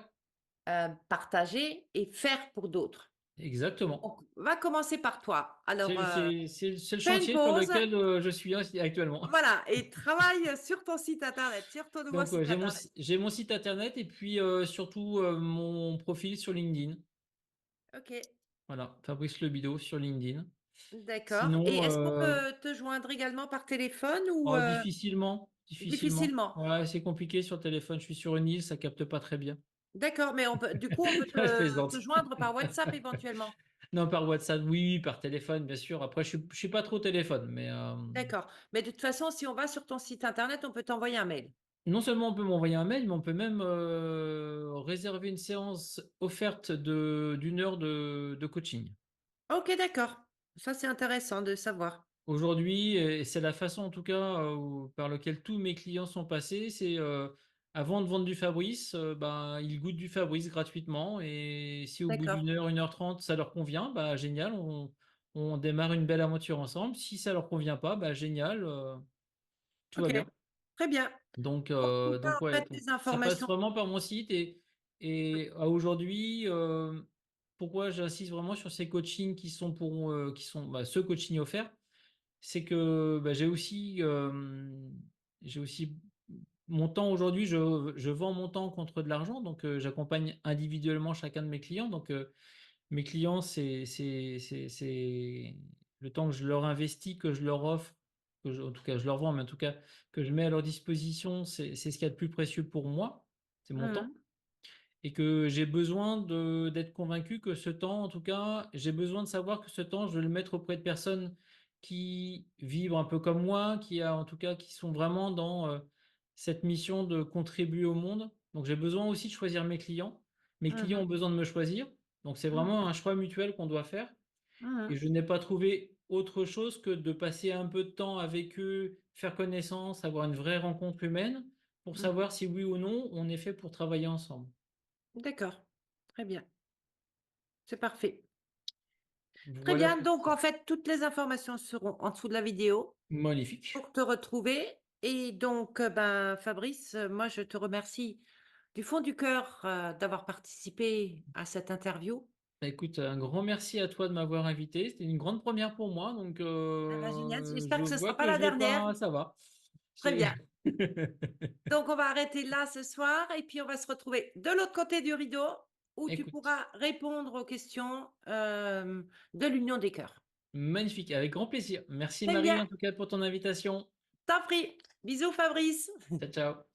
partager et faire pour d'autres. exactement. Donc, va commencer par toi. Alors, C'est le fais une chantier sur pause. lequel, je suis actuellement. Voilà, et travaille sur ton site internet, sur ton nouveau Donc site internet. j'ai mon site internet et puis, surtout, mon profil sur LinkedIn. OK, Voilà, Fabrice Lebido sur LinkedIn. d'accord, et Sinon, est-ce qu'on peut te joindre également par téléphone ou, oh difficilement, difficilement. difficilement? Ouais, c'est compliqué sur téléphone, je suis sur une île, ça capte pas très bien. D'accord, mais on peut du coup, on peut Je te plaisante. joindre par WhatsApp éventuellement? Non, par WhatsApp, oui, par téléphone, bien sûr. Après, je suis pas trop téléphone, mais D'accord, mais de toute façon, si on va sur ton site internet, on peut t'envoyer un mail? non seulement on peut m'envoyer un mail, mais on peut même, réserver une séance offerte d'une heure de coaching. OK, d'accord. Ça, c'est intéressant de savoir. Aujourd'hui, et c'est la façon en tout cas, par lequel tous mes clients sont passés, c'est, avant de vendre du Fabrice, ben, ils goûtent du Fabrice gratuitement et si au bout D'accord, d'une heure, 1h30, ça leur convient, bah, génial, on démarre une belle aventure ensemble. Si ça leur convient pas, bah, génial, tout va OK, bien. très bien. Donc tout ça, Donc en ouais, fait, donc tes ça passe informations vraiment par mon site et à aujourd'hui, pourquoi j'insiste vraiment sur ces coachings qui sont, bah, ce coaching offert? C'est que, bah, j'ai aussi mon temps aujourd'hui, je vends mon temps contre de l'argent, donc j'accompagne individuellement chacun de mes clients, donc mes clients, c'est le temps que je leur investis, que je leur offre, en tout cas, je leur vends, mais en tout cas, que je mets à leur disposition, c'est ce qu'il y a de plus précieux pour moi, c'est mon temps mmh, et que j'ai besoin d'être convaincu que ce temps, en tout cas, j'ai besoin de savoir que ce temps, je vais le mettre auprès de personnes qui vivent un peu comme moi, en tout cas, qui sont vraiment dans, cette mission de contribuer au monde. Donc j'ai besoin aussi de choisir mes clients. Mes clients mmh ont besoin de me choisir. Donc c'est mh, vraiment un choix mutuel qu'on doit faire et mmh je n'ai pas trouvé autre chose que de passer un peu de temps avec eux, faire connaissance, avoir une vraie rencontre humaine pour mmh. savoir si oui ou non on est fait pour travailler ensemble. D'accord, très bien, c'est parfait. Très Voilà bien, pour donc en fait, toutes les informations seront en dessous de la vidéo magnifique. pour te retrouver. Et donc, ben, Fabrice, moi, je te remercie du fond du cœur, d'avoir participé à cette interview. Bah, écoute, un grand merci à toi de m'avoir invité. C'était une grande première pour moi, donc Ah bah, génial, je j'espère que ce ne vois sera pas que la je vais dernière. pas ça va. Très J'ai bien. Donc, on va arrêter là ce soir et puis on va se retrouver de l'autre côté du rideau où tu écoute, pourras répondre aux questions, de l'union des cœurs. magnifique, avec grand plaisir. Merci Très Marie, bien, en tout cas, pour ton invitation. t'en prie. Bisous Fabrice. Ciao, ciao.